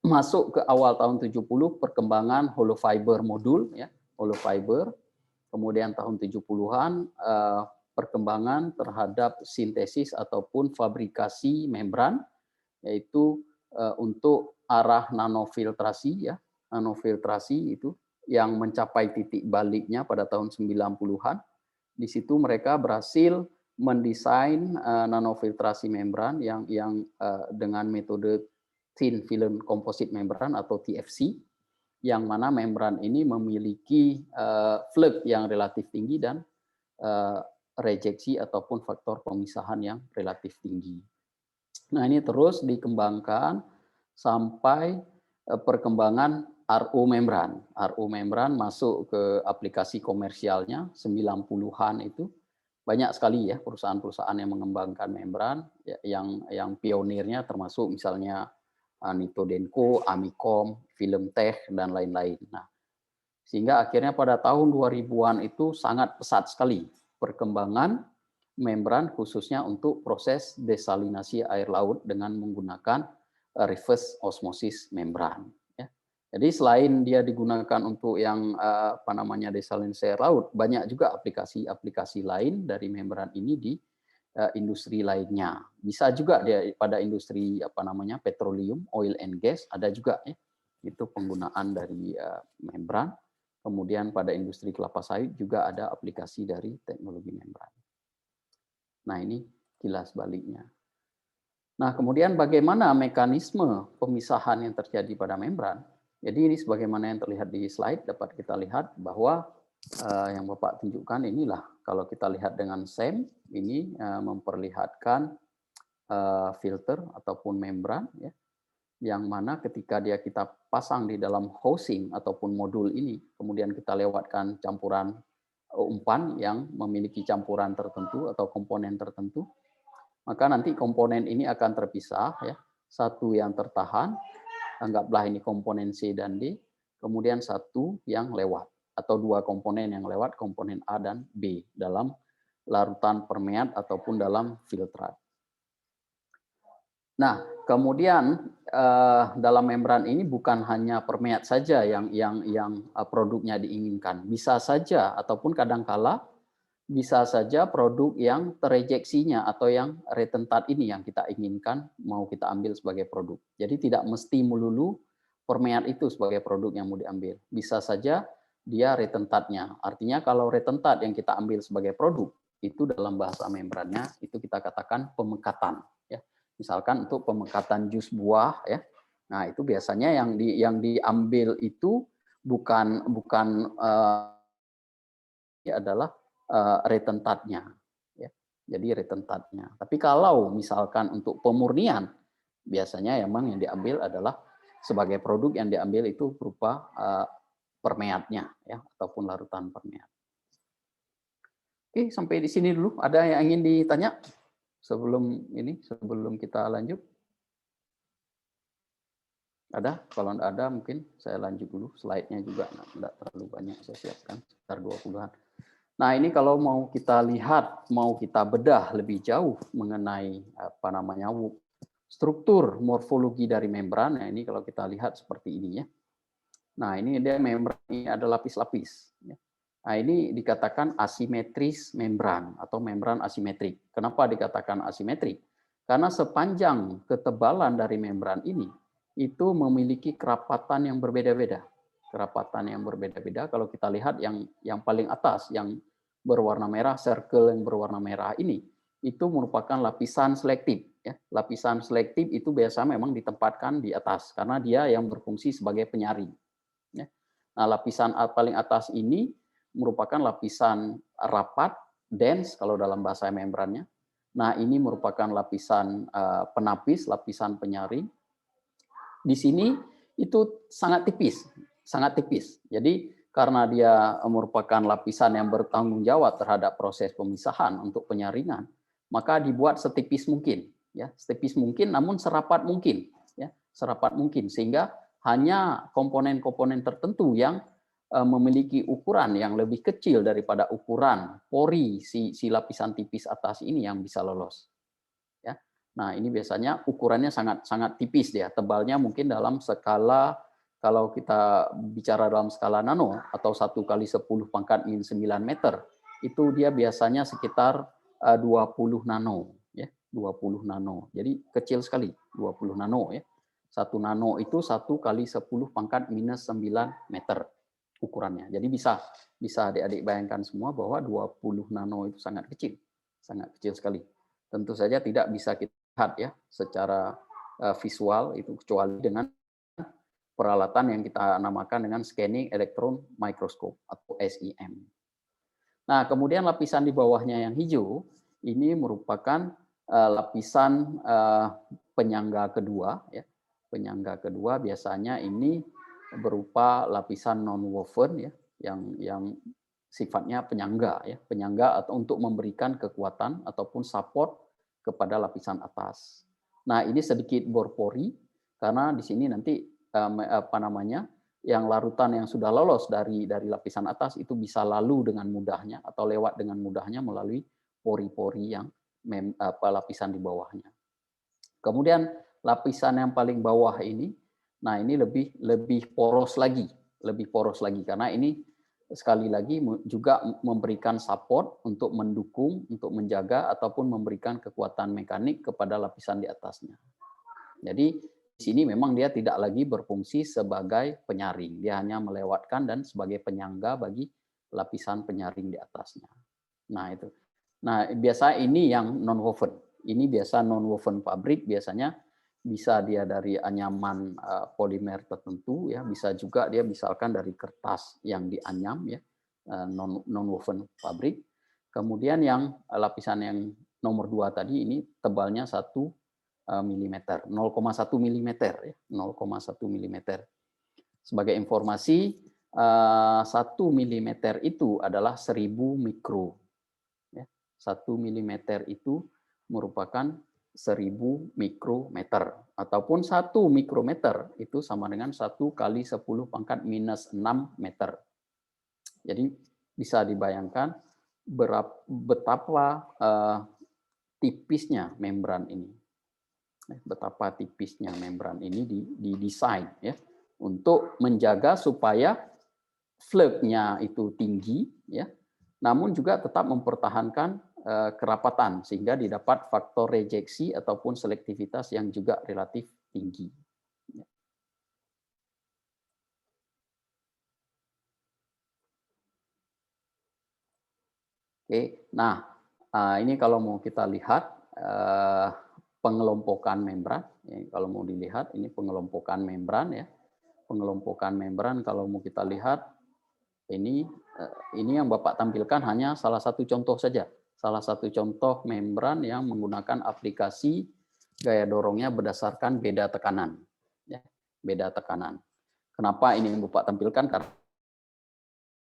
masuk ke awal tahun 70 perkembangan hollow fiber modul, ya, hollow fiber. Kemudian tahun 70-an perkembangan terhadap sintesis ataupun fabrikasi membran, yaitu untuk arah nanofiltrasi, ya, nanofiltrasi itu yang mencapai titik baliknya pada tahun 90-an. Di situ mereka berhasil mendesain nanofiltrasi membran yang dengan metode thin film composite membran atau TFC, yang mana membran ini memiliki flux yang relatif tinggi dan rejeksi ataupun faktor pemisahan yang relatif tinggi. Nah, ini terus dikembangkan sampai perkembangan RO membran. RO membran masuk ke aplikasi komersialnya 90-an itu. Banyak sekali ya perusahaan-perusahaan yang mengembangkan membran, ya, yang pionirnya termasuk misalnya Nitto Denko, Amicom, Filmtech, dan lain-lain. Nah, sehingga akhirnya pada tahun 2000-an itu sangat pesat sekali perkembangan membran khususnya untuk proses desalinasi air laut dengan menggunakan reverse osmosis membran. Ya. Jadi selain dia digunakan untuk yang desalinasi air laut, banyak juga aplikasi-aplikasi lain dari membran ini di industri lainnya. Bisa juga dia pada industri petroleum, oil and gas ada juga, ya. Itu penggunaan dari membran. Kemudian pada industri kelapa sawit juga ada aplikasi dari teknologi membran. Nah, ini kilas baliknya. Nah, kemudian bagaimana mekanisme pemisahan yang terjadi pada membran? Jadi ini sebagaimana yang terlihat di slide, dapat kita lihat bahwa yang Bapak tunjukkan inilah, kalau kita lihat dengan SEM, ini memperlihatkan filter ataupun membran, ya, yang mana ketika kita pasang di dalam housing ataupun modul ini, kemudian kita lewatkan campuran umpan yang memiliki campuran tertentu atau komponen tertentu, maka nanti komponen ini akan terpisah, ya. Satu yang tertahan, anggaplah ini komponen C dan D, kemudian satu yang lewat, atau dua komponen yang lewat, komponen A dan B, dalam larutan permeat ataupun dalam filtrat. Nah, kemudian dalam membran ini bukan hanya permeat saja yang produknya diinginkan. Bisa saja ataupun kadangkala bisa saja produk yang terejeksinya atau yang retentat ini yang kita inginkan mau kita ambil sebagai produk. Jadi tidak mesti melulu permeat itu sebagai produk yang mau diambil. Bisa saja dia retentatnya. Artinya kalau retentat yang kita ambil sebagai produk itu dalam bahasa membrannya itu kita katakan pemekatan, ya. Misalkan untuk pemekatan jus buah, ya. Nah, itu biasanya yang diambil itu bukan adalah retentatnya, ya. Jadi retentatnya. Tapi kalau misalkan untuk pemurnian, biasanya emang yang diambil adalah sebagai produk yang diambil itu berupa permeatnya ya, ataupun larutan permeat. Oke, sampai di sini dulu. Ada yang ingin ditanya sebelum kita lanjut? Ada? Kalau tidak ada mungkin saya lanjut dulu. Slide-nya juga tidak terlalu banyak saya siapkan, sekitar 20-an. Nah, ini kalau mau kita lihat, mau kita bedah lebih jauh mengenai struktur morfologi dari membran. Nah, ini kalau kita lihat seperti ini ya. Nah, ini dia membran, ini ada lapis-lapis. Nah, ini dikatakan asimetris membran atau membran asimetrik. Kenapa dikatakan asimetrik? Karena sepanjang ketebalan dari membran ini itu memiliki kerapatan yang berbeda-beda. Kerapatan yang berbeda-beda. Kalau kita lihat yang paling atas, yang berwarna merah, circle yang berwarna merah ini, itu merupakan lapisan selektif. Ya. Lapisan selektif itu biasa memang ditempatkan di atas karena dia yang berfungsi sebagai penyaring. Ya. Nah, lapisan paling atas ini merupakan lapisan rapat, dense kalau dalam bahasa membrannya. Nah, ini merupakan lapisan penapis, lapisan penyaring. Di sini itu sangat tipis. Jadi karena dia merupakan lapisan yang bertanggung jawab terhadap proses pemisahan untuk penyaringan, maka dibuat setipis mungkin, ya, setipis mungkin, namun serapat mungkin, ya, serapat mungkin, sehingga hanya komponen-komponen tertentu yang memiliki ukuran yang lebih kecil daripada ukuran pori si lapisan tipis atas ini yang bisa lolos. Ya. Nah, ini biasanya ukurannya sangat tipis dia, tebalnya mungkin dalam skala, kalau kita bicara dalam skala nano atau 1 kali 10 pangkat min 9 meter, itu dia biasanya sekitar 20 nano, ya, 20 nano. Jadi kecil sekali, 20 nano ya. 1 nano itu 1 kali 10 pangkat minus 9 meter ukurannya. Jadi bisa adik-adik bayangkan semua bahwa 20 nano itu sangat kecil sekali. Tentu saja tidak bisa kita lihat ya secara visual itu kecuali dengan peralatan yang kita namakan dengan scanning electron microscope atau SEM. Nah, kemudian lapisan di bawahnya yang hijau ini merupakan lapisan penyangga kedua ya. Penyangga kedua biasanya ini berupa lapisan non-woven ya, yang sifatnya penyangga ya, penyangga atau untuk memberikan kekuatan ataupun support kepada lapisan atas. Nah, ini sedikit berpori karena di sini nanti yang larutan yang sudah lolos dari lapisan atas itu bisa lalu dengan mudahnya atau lewat dengan mudahnya melalui pori-pori yang lapisan di bawahnya. Kemudian lapisan yang paling bawah ini, nah ini lebih poros lagi karena ini sekali lagi juga memberikan support untuk mendukung, untuk menjaga ataupun memberikan kekuatan mekanik kepada lapisan di atasnya. Jadi di sini memang dia tidak lagi berfungsi sebagai penyaring, dia hanya melewatkan dan sebagai penyangga bagi lapisan penyaring di atasnya. Nah itu. Nah biasa ini yang non-woven. Ini biasa non-woven pabrik, biasanya bisa dia dari anyaman polimer tertentu ya, bisa juga dia misalkan dari kertas yang dianyam ya, non-woven pabrik. Kemudian yang lapisan yang nomor 2 tadi ini tebalnya 1 mm, 0,1 mm ya, 0,1 mm. Sebagai informasi 1 mm itu adalah 1000 mikro. Ya, 1 mm itu merupakan 1000 mikrometer ataupun 1 mikrometer itu sama dengan 1 kali 10 pangkat minus 6 meter. Jadi bisa dibayangkan betapa tipisnya membran ini. Betapa tipisnya membran ini didesain ya untuk menjaga supaya flux-nya itu tinggi ya, namun juga tetap mempertahankan kerapatan sehingga didapat faktor rejeksi ataupun selektivitas yang juga relatif tinggi. Oke, nah ini kalau mau kita lihat pengelompokan membran, kalau mau dilihat ini pengelompokan membran ya, pengelompokan membran kalau mau kita lihat ini yang Bapak tampilkan hanya salah satu contoh saja. Salah satu contoh membran yang menggunakan aplikasi gaya dorongnya berdasarkan beda tekanan. Ya, beda tekanan. Kenapa ini yang Bapak tampilkan? Karena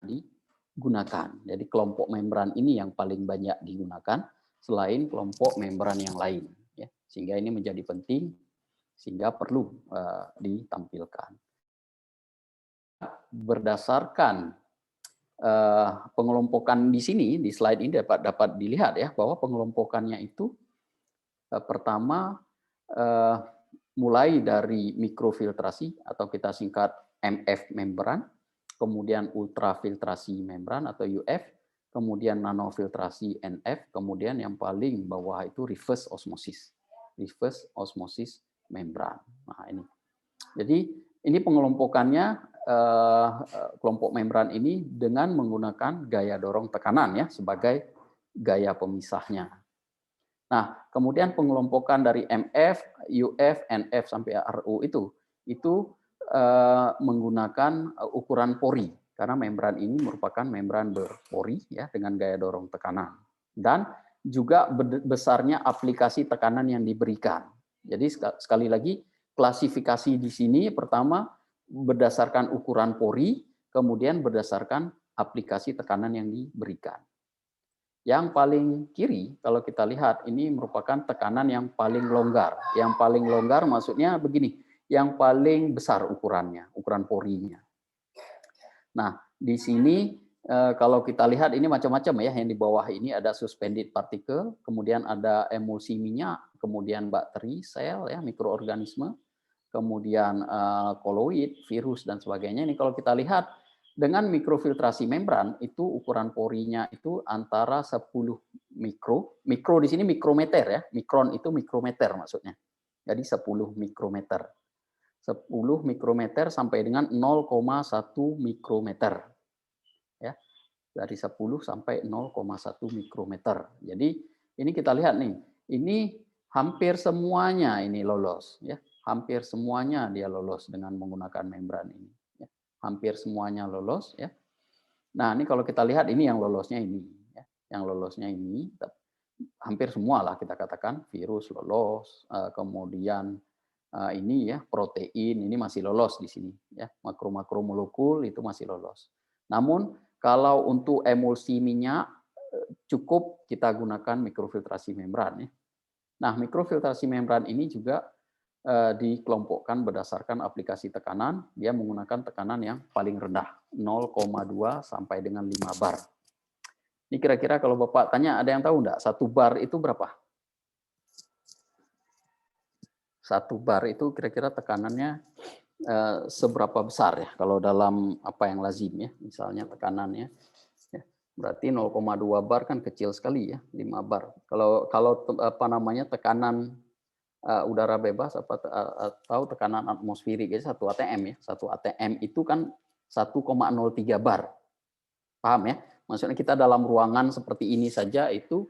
digunakan. Jadi kelompok membran ini yang paling banyak digunakan selain kelompok membran yang lain. Ya. Sehingga ini menjadi penting, sehingga perlu ditampilkan. Berdasarkan pengelompokan di sini, di slide ini dapat dilihat ya, bahwa pengelompokannya itu pertama mulai dari mikrofiltrasi atau kita singkat MF membran, kemudian ultrafiltrasi membran atau UF, kemudian nanofiltrasi NF, kemudian yang paling bawah itu reverse osmosis membran. Nah, ini. Jadi ini pengelompokannya kelompok membran ini dengan menggunakan gaya dorong tekanan ya sebagai gaya pemisahnya. Nah, kemudian pengelompokan dari MF, UF, NF sampai RU itu menggunakan ukuran pori karena membran ini merupakan membran berpori ya dengan gaya dorong tekanan dan juga besarnya aplikasi tekanan yang diberikan. Jadi sekali lagi klasifikasi di sini pertama berdasarkan ukuran pori, kemudian berdasarkan aplikasi tekanan yang diberikan. Yang paling kiri, kalau kita lihat, ini merupakan tekanan yang paling longgar. Yang paling longgar maksudnya begini, yang paling besar ukurannya, ukuran porinya. Nah, di sini kalau kita lihat ini macam-macam ya, yang di bawah ini ada suspended particle, kemudian ada emulsi minyak, kemudian bakteri, sel, ya, mikroorganisme, kemudian koloid, virus, dan sebagainya. Ini kalau kita lihat, dengan mikrofiltrasi membran itu ukuran porinya itu antara 10 mikro di sini mikrometer ya, mikron itu mikrometer maksudnya. Jadi 10 mikrometer. 10 mikrometer sampai dengan 0,1 mikrometer. Ya. Dari 10 sampai 0,1 mikrometer. Jadi ini kita lihat nih, ini hampir semuanya ini lolos ya. Hampir semuanya dia lolos dengan menggunakan membran ini. Hampir semuanya lolos ya. Nah, ini kalau kita lihat ini yang lolosnya ini ya. Yang lolosnya ini hampir semua lah kita katakan, virus lolos, kemudian ini ya protein ini masih lolos di sini ya. Makro-makro molekul itu masih lolos. Namun kalau untuk emulsi minyak cukup kita gunakan mikrofiltrasi membran ya. Nah, mikrofiltrasi membran ini juga dikelompokkan berdasarkan aplikasi tekanan, dia menggunakan tekanan yang paling rendah, 0,2 sampai dengan 5 bar. Ini kira-kira kalau Bapak tanya, ada yang tahu enggak? 1 bar itu berapa? 1 bar itu kira-kira tekanannya seberapa besar ya? Kalau dalam apa yang lazim ya, misalnya tekanannya. Ya, berarti 0,2 bar kan kecil sekali ya, 5 bar. Kalau apa namanya tekanan udara bebas atau tekanan atmosferik ya 1 atm ya. 1 atm itu kan 1,03 bar. Paham ya? Maksudnya kita dalam ruangan seperti ini saja itu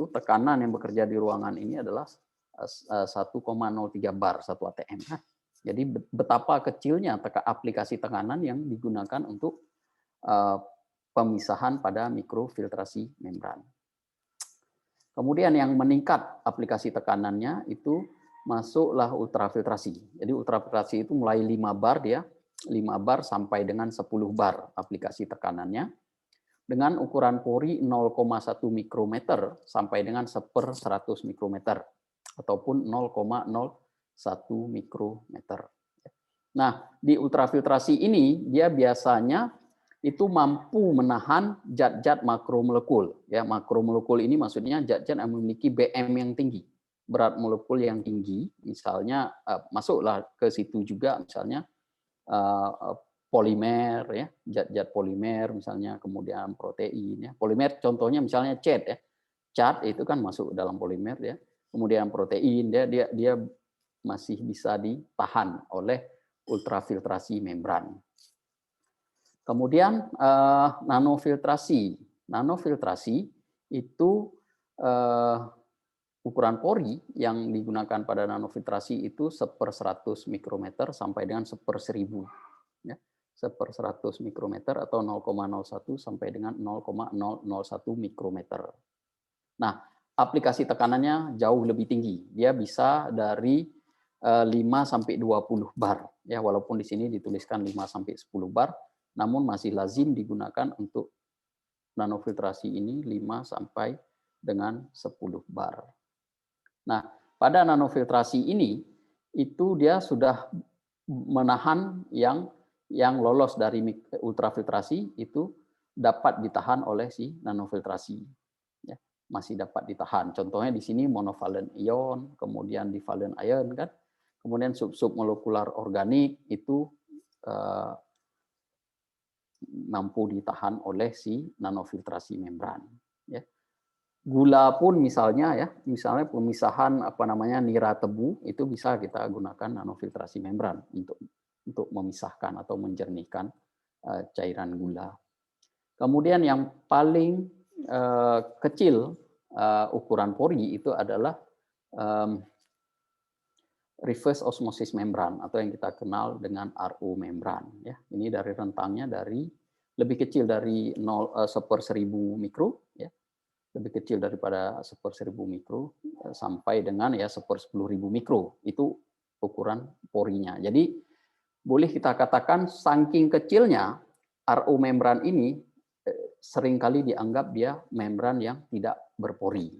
tekanan yang bekerja di ruangan ini adalah 1,03 bar 1 atm. Jadi betapa kecilnya aplikasi tekanan yang digunakan untuk pemisahan pada mikrofiltrasi membran. Kemudian yang meningkat aplikasi tekanannya itu masuklah ultrafiltrasi. Jadi ultrafiltrasi itu mulai 5 bar dia, 5 bar sampai dengan 10 bar aplikasi tekanannya. Dengan ukuran pori 0,1 mikrometer sampai dengan 1/100 mikrometer ataupun 0,01 mikrometer. Nah, di ultrafiltrasi ini dia biasanya itu mampu menahan zat-zat makromolekul. Ya, makromolekul ini maksudnya zat-zat yang memiliki BM yang tinggi, berat molekul yang tinggi. Misalnya masuklah ke situ juga misalnya polimer ya, zat-zat polimer misalnya, kemudian protein ya. Polimer contohnya misalnya cat ya. Cat itu kan masuk dalam polimer ya. Kemudian protein dia masih bisa ditahan oleh ultrafiltrasi membran. Kemudian nanofiltrasi. Nanofiltrasi itu ukuran pori yang digunakan pada nanofiltrasi itu 1/100 mikrometer sampai dengan 1/1000. Ya, 1/100 mikrometer atau 0,01 sampai dengan 0,001 mikrometer. Nah, aplikasi tekanannya jauh lebih tinggi. Dia bisa dari 5 sampai 20 bar. Ya, walaupun di sini dituliskan 5 sampai 10 bar, namun masih lazim digunakan untuk nanofiltrasi ini 5 sampai dengan 10 bar. Nah, pada nanofiltrasi ini itu dia sudah menahan yang lolos dari ultrafiltrasi itu dapat ditahan oleh si nanofiltrasi. Ya, masih dapat ditahan. Contohnya di sini monovalent ion, kemudian divalent ion kan, kemudian sub molekular organik itu mampu ditahan oleh si nanofiltrasi membran. Ya. Gula pun misalnya pemisahan nira tebu itu bisa kita gunakan nanofiltrasi membran untuk memisahkan atau menjernihkan cairan gula. Kemudian yang paling kecil ukuran pori itu adalah reverse osmosis membran atau yang kita kenal dengan RO membran. Ya, ini dari rentangnya lebih kecil dari 1/1000 mikro. Ya, lebih kecil daripada 1/1000 mikro sampai dengan 1/10.000 mikro. Itu ukuran porinya. Jadi boleh kita katakan saking kecilnya RO membran ini seringkali dianggap dia membran yang tidak berpori.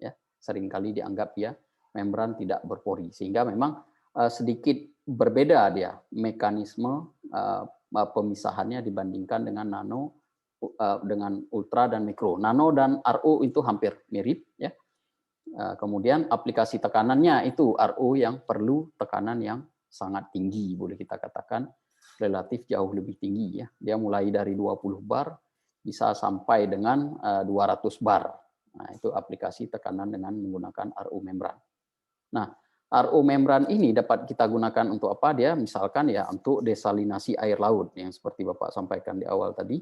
Ya, seringkali dianggap dia membran tidak berpori sehingga memang sedikit berbeda dia mekanisme pemisahannya dibandingkan dengan dengan ultra dan mikro. Nano dan RO itu hampir mirip, ya. Kemudian aplikasi tekanannya itu RO yang perlu tekanan yang sangat tinggi, boleh kita katakan relatif jauh lebih tinggi, ya. Dia mulai dari 20 bar bisa sampai dengan 200 bar. Nah, itu aplikasi tekanan dengan menggunakan RO membran. Nah, RO membran ini dapat kita gunakan untuk apa? Dia misalkan untuk desalinasi air laut yang seperti Bapak sampaikan di awal tadi.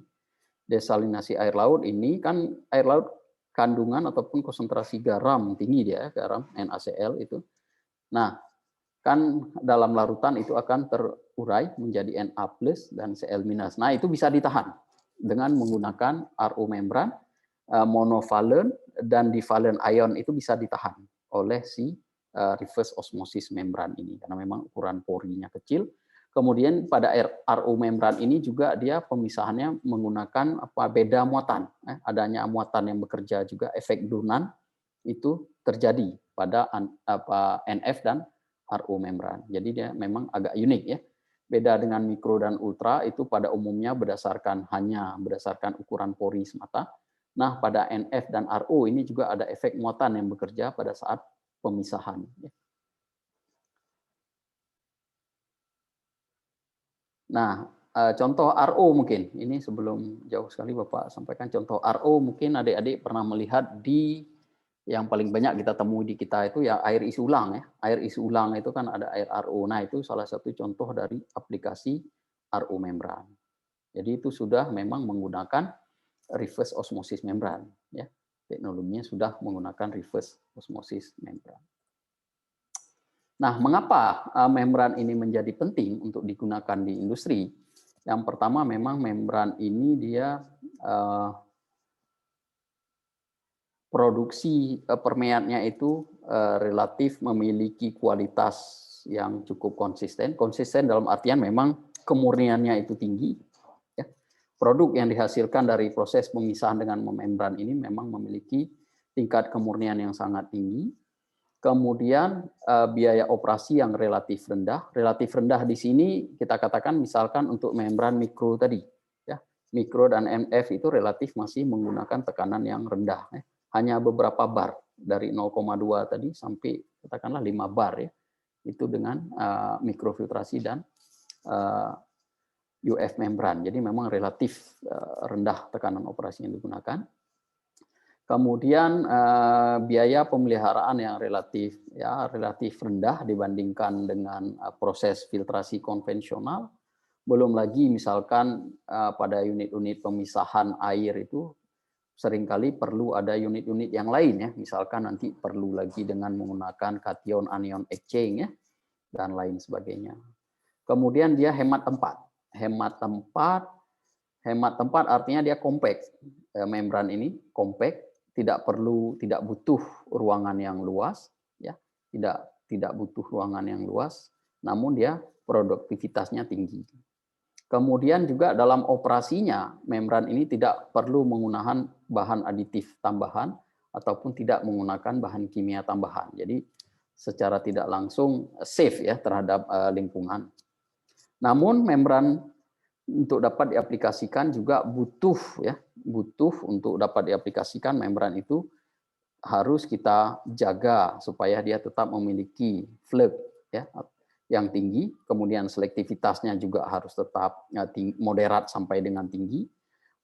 Desalinasi air laut ini kan air laut kandungan ataupun konsentrasi garam tinggi dia, garam NaCl itu. Nah, kan dalam larutan itu akan terurai menjadi Na+ dan Cl-. Nah, itu bisa ditahan dengan menggunakan RO membran, monovalent dan divalent ion itu bisa ditahan oleh si reverse osmosis membran ini karena memang ukuran porinya kecil. Kemudian pada RO membran ini juga dia pemisahannya menggunakan beda muatan. Adanya muatan yang bekerja juga efek Dunant itu terjadi pada NF dan RO membran. Jadi dia memang agak unik, ya. Beda dengan mikro dan ultra itu pada umumnya hanya berdasarkan ukuran pori semata. Nah, pada NF dan RO ini juga ada efek muatan yang bekerja pada saat pemisahan. Nah, contoh RO mungkin, ini sebelum jauh sekali Bapak sampaikan contoh RO, mungkin adik-adik pernah melihat di yang paling banyak kita temui di kita itu ya air isi ulang, ya. Air isi ulang itu kan ada air RO. Nah, itu salah satu contoh dari aplikasi RO membran. Jadi itu sudah memang menggunakan reverse osmosis membran, ya. Teknologinya sudah menggunakan reverse osmosis membran. Nah, mengapa membran ini menjadi penting untuk digunakan di industri? Yang pertama, memang membran ini dia produksi permeatnya itu relatif memiliki kualitas yang cukup konsisten. Konsisten dalam artian memang kemurniannya itu tinggi. Ya. Produk yang dihasilkan dari proses pemisahan dengan membran ini memang memiliki tingkat kemurnian yang sangat tinggi. Kemudian biaya operasi yang relatif rendah. Relatif rendah di sini kita katakan misalkan untuk membran mikro tadi, ya. Mikro dan MF itu relatif masih menggunakan tekanan yang rendah, ya. Hanya beberapa bar dari 0,2 tadi sampai katakanlah 5 bar, ya. Itu dengan mikrofiltrasi dan UF membran. Jadi memang relatif rendah tekanan operasi yang digunakan. Kemudian biaya pemeliharaan yang relatif rendah dibandingkan dengan proses filtrasi konvensional. Belum lagi misalkan pada unit-unit pemisahan air itu seringkali perlu ada unit-unit yang lain, ya. Misalkan nanti perlu lagi dengan menggunakan kation anion exchange, ya, dan lain sebagainya. Kemudian dia hemat tempat. Hemat tempat artinya dia compact. Membran ini compact. Tidak butuh ruangan yang luas, ya, tidak butuh ruangan yang luas, namun dia produktivitasnya tinggi. Kemudian juga dalam operasinya, membran ini tidak perlu menggunakan bahan aditif tambahan ataupun tidak menggunakan bahan kimia tambahan. Jadi secara tidak langsung safe ya terhadap lingkungan. Namun membran untuk dapat diaplikasikan juga butuh untuk dapat diaplikasikan membran itu harus kita jaga supaya dia tetap memiliki flux ya yang tinggi, kemudian selektivitasnya juga harus tetap moderat sampai dengan tinggi,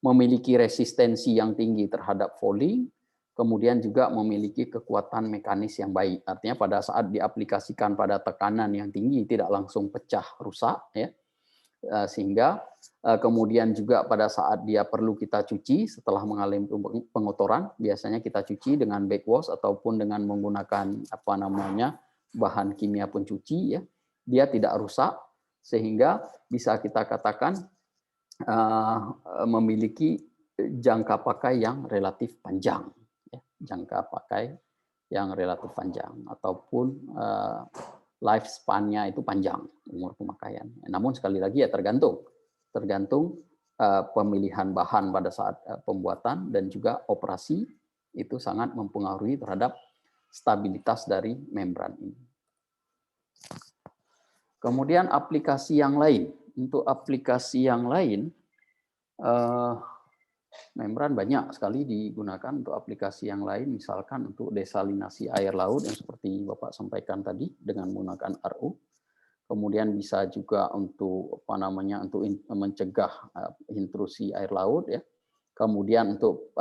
memiliki resistensi yang tinggi terhadap fouling, kemudian juga memiliki kekuatan mekanis yang baik. Artinya pada saat diaplikasikan pada tekanan yang tinggi tidak langsung pecah rusak ya. Sehingga kemudian juga pada saat dia perlu kita cuci setelah mengalami pengotoran, biasanya kita cuci dengan backwash ataupun dengan menggunakan bahan kimia pencuci ya. Dia tidak rusak sehingga bisa kita katakan memiliki jangka pakai yang relatif panjang ya. Jangka pakai yang relatif panjang ataupun lifespan-nya itu panjang umur pemakaian. Namun sekali lagi ya tergantung pemilihan bahan pada saat pembuatan dan juga operasi itu sangat mempengaruhi terhadap stabilitas dari membran ini. Kemudian aplikasi yang lain. Untuk aplikasi yang lain, membran banyak sekali digunakan untuk aplikasi yang lain, misalkan untuk desalinasi air laut yang seperti Bapak sampaikan tadi dengan menggunakan RO. Kemudian bisa juga untuk untuk mencegah intrusi air laut ya. Kemudian untuk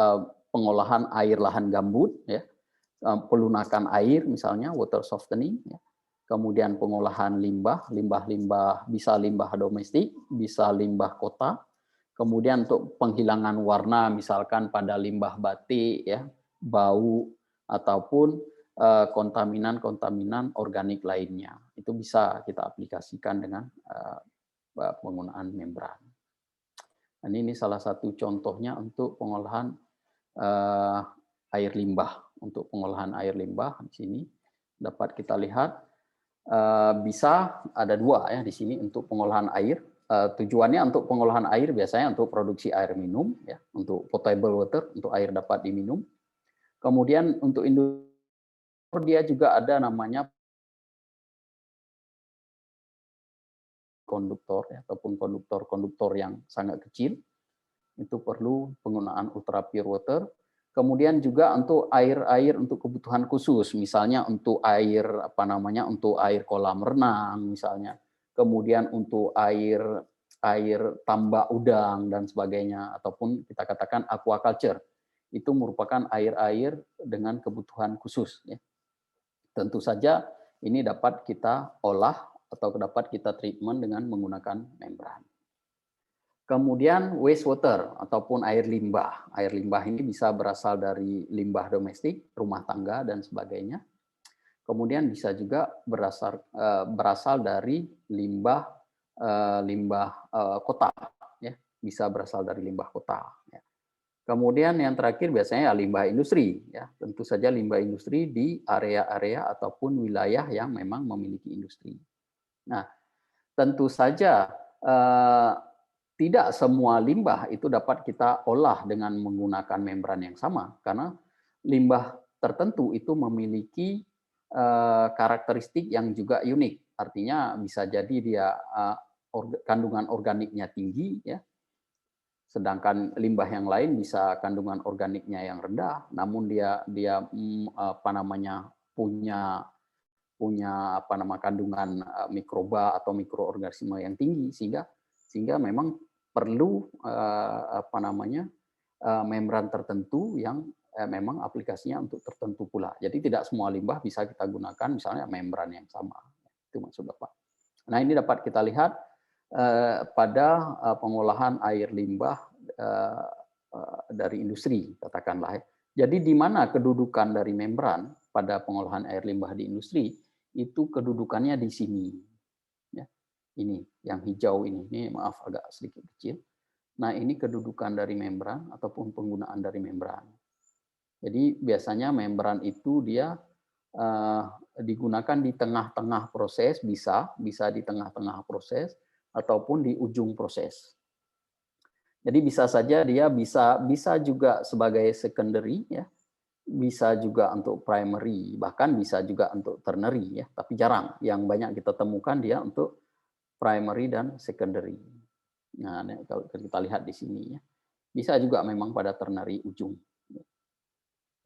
pengolahan air lahan gambut ya. Pelunakan air misalnya water softening ya. Kemudian pengolahan limbah bisa limbah domestik, bisa limbah kota. Kemudian untuk penghilangan warna misalkan pada limbah batik ya, bau ataupun kontaminan organik lainnya. Itu bisa kita aplikasikan dengan penggunaan membran. Ini salah satu contohnya untuk pengolahan air limbah. Untuk pengolahan air limbah di sini dapat kita lihat bisa ada dua ya di sini untuk pengolahan air. Tujuannya untuk pengolahan air biasanya untuk produksi air minum ya, untuk potable water, untuk air dapat diminum. Kemudian untuk industri dia juga ada namanya konduktor ya, ataupun konduktor yang sangat kecil. Itu perlu penggunaan ultra pure water. Kemudian juga untuk air untuk kebutuhan khusus, misalnya untuk air untuk air kolam renang misalnya. Kemudian untuk air tambak udang dan sebagainya ataupun kita katakan aquaculture. Itu merupakan air dengan kebutuhan khusus ya. Tentu saja ini dapat kita olah atau dapat kita treatment dengan menggunakan membran. Kemudian wastewater ataupun air limbah. Air limbah ini bisa berasal dari limbah domestik, rumah tangga dan sebagainya. Kemudian bisa juga berasal dari limbah kota, ya. Bisa berasal dari limbah kota. Ya. Kemudian yang terakhir biasanya limbah industri, ya. Tentu saja limbah industri di area-area ataupun wilayah yang memang memiliki industri. Nah, tentu saja tidak semua limbah itu dapat kita olah dengan menggunakan membran yang sama, karena limbah tertentu itu memiliki karakteristik yang juga unik. Artinya bisa jadi dia kandungan organiknya tinggi, ya, sedangkan limbah yang lain bisa kandungan organiknya yang rendah, namun dia punya kandungan mikroba atau mikroorganisme yang tinggi, sehingga memang perlu membran tertentu yang memang aplikasinya untuk tertentu pula. Jadi tidak semua limbah bisa kita gunakan misalnya membran yang sama. Itu maksud Bapak. Nah, ini dapat kita lihat pada pengolahan air limbah dari industri, katakanlah. Jadi di mana kedudukan dari membran pada pengolahan air limbah di industri, itu kedudukannya di sini. Ini yang hijau ini maaf agak sedikit kecil. Nah, ini kedudukan dari membran ataupun penggunaan dari membran. Jadi biasanya membran itu dia digunakan di tengah-tengah proses, bisa di tengah-tengah proses ataupun di ujung proses. Jadi bisa saja dia bisa juga sebagai secondary ya, bisa juga untuk primary, bahkan bisa juga untuk ternary ya, tapi jarang. Yang banyak kita temukan dia untuk primary dan secondary. Nah, kalau kita lihat di sini ya. Bisa juga memang pada ternary ujung.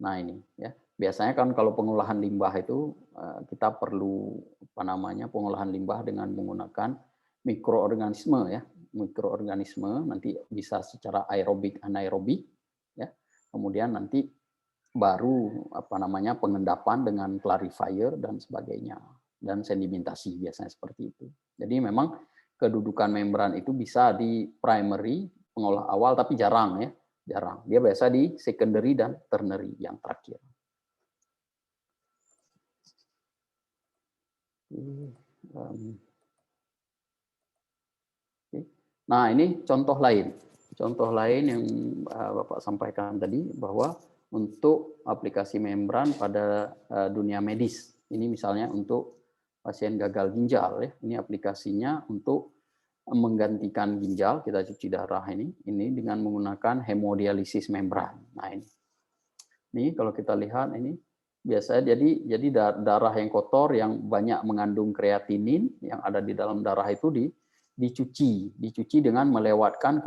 Nah, ini ya. Biasanya kan kalau pengolahan limbah itu kita perlu pengolahan limbah dengan menggunakan mikroorganisme ya. Mikroorganisme nanti bisa secara aerobik, anaerobik ya. Kemudian nanti baru pengendapan dengan clarifier dan sebagainya, dan sedimentasi biasanya seperti itu. Jadi memang kedudukan membran itu bisa di primary pengolah awal, tapi jarang ya, jarang. Dia biasa di secondary dan ternary yang terakhir. Nah, ini contoh lain. Contoh lain yang Bapak sampaikan tadi, bahwa untuk aplikasi membran pada dunia medis. Ini misalnya untuk pasien gagal ginjal ya. Ini aplikasinya untuk menggantikan ginjal, kita cuci darah ini dengan menggunakan hemodialisis membran. Nah, ini kalau kita lihat ini biasanya jadi darah yang kotor yang banyak mengandung kreatinin yang ada di dalam darah itu dicuci dengan melewatkan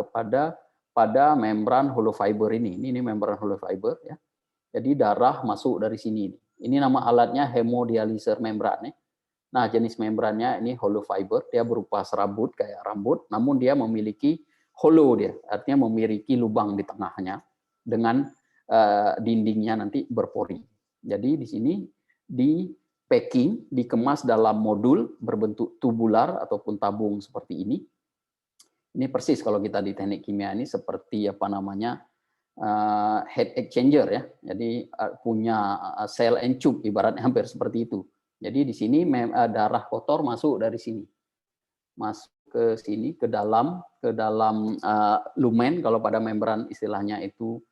pada membran hollow fiber ini. Ini membran hollow fiber ya. Jadi darah masuk dari sini. Ini nama alatnya hemodializer membran ya. Nah, jenis membrannya ini hollow fiber, dia berupa serabut kayak rambut, namun dia memiliki hollow dia, artinya memiliki lubang di tengahnya dengan dindingnya nanti berpori. Jadi di sini di packing, dikemas dalam modul berbentuk tubular ataupun tabung seperti ini. Ini persis kalau kita di teknik kimia ini seperti heat exchanger ya. Jadi punya cell and tube, ibaratnya hampir seperti itu. Jadi di sini darah kotor masuk dari sini, masuk ke sini ke dalam lumen, kalau pada membran istilahnya itu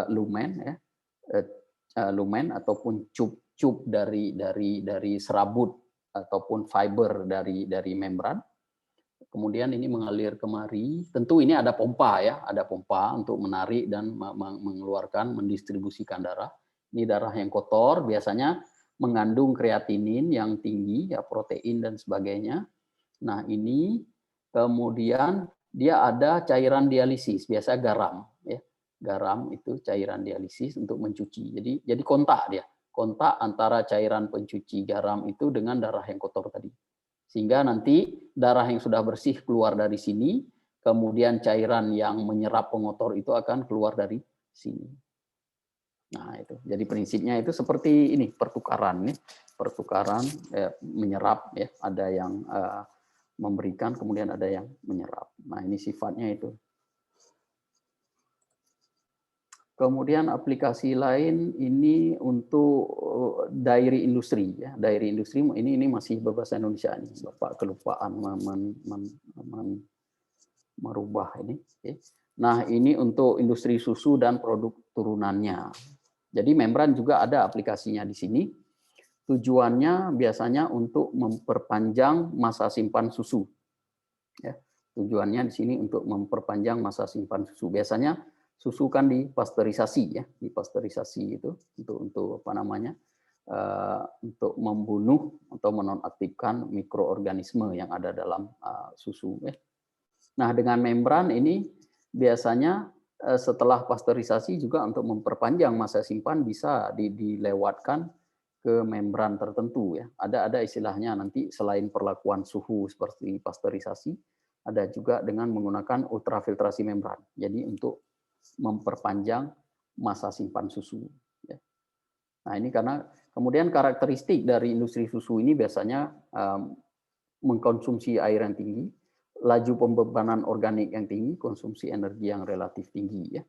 lumen ya, lumen ataupun cup dari serabut ataupun fiber dari membran. Kemudian ini mengalir kemari. Tentu ini ada pompa ya, ada pompa untuk menarik dan mengeluarkan, mendistribusikan darah. Ini darah yang kotor biasanya mengandung kreatinin yang tinggi, ya protein dan sebagainya. Nah, ini kemudian dia ada cairan dialisis, biasa garam ya. Garam itu cairan dialisis untuk mencuci. Jadi kontak dia. Kontak antara cairan pencuci garam itu dengan darah yang kotor tadi. Sehingga nanti darah yang sudah bersih keluar dari sini, kemudian cairan yang menyerap pengotor itu akan keluar dari sini. Nah, itu. Jadi prinsipnya itu seperti ini, pertukaran nih. Pertukaran menyerap ya, ada yang memberikan, kemudian ada yang menyerap. Nah, ini sifatnya itu. Kemudian aplikasi lain ini untuk dairy industri ya. Dairy industri ini masih berbahasa Indonesia ini. Bapak kelupaan merubah ini. Nah, ini untuk industri susu dan produk turunannya. Jadi membran juga ada aplikasinya di sini. Tujuannya biasanya untuk memperpanjang masa simpan susu. Ya, tujuannya di sini untuk memperpanjang masa simpan susu. Biasanya susu kan dipasteurisasi ya, dipasteurisasi itu untuk untuk membunuh atau menonaktifkan mikroorganisme yang ada dalam susu ya. Nah, dengan membran ini biasanya setelah pasteurisasi juga untuk memperpanjang masa simpan bisa dilewatkan ke membran tertentu ya. Ada istilahnya nanti selain perlakuan suhu seperti pasteurisasi, ada juga dengan menggunakan ultrafiltrasi membran. Jadi untuk memperpanjang masa simpan susu. Nah, ini karena kemudian karakteristik dari industri susu ini biasanya mengkonsumsi air yang tinggi, laju pembebanan organik yang tinggi, konsumsi energi yang relatif tinggi ya.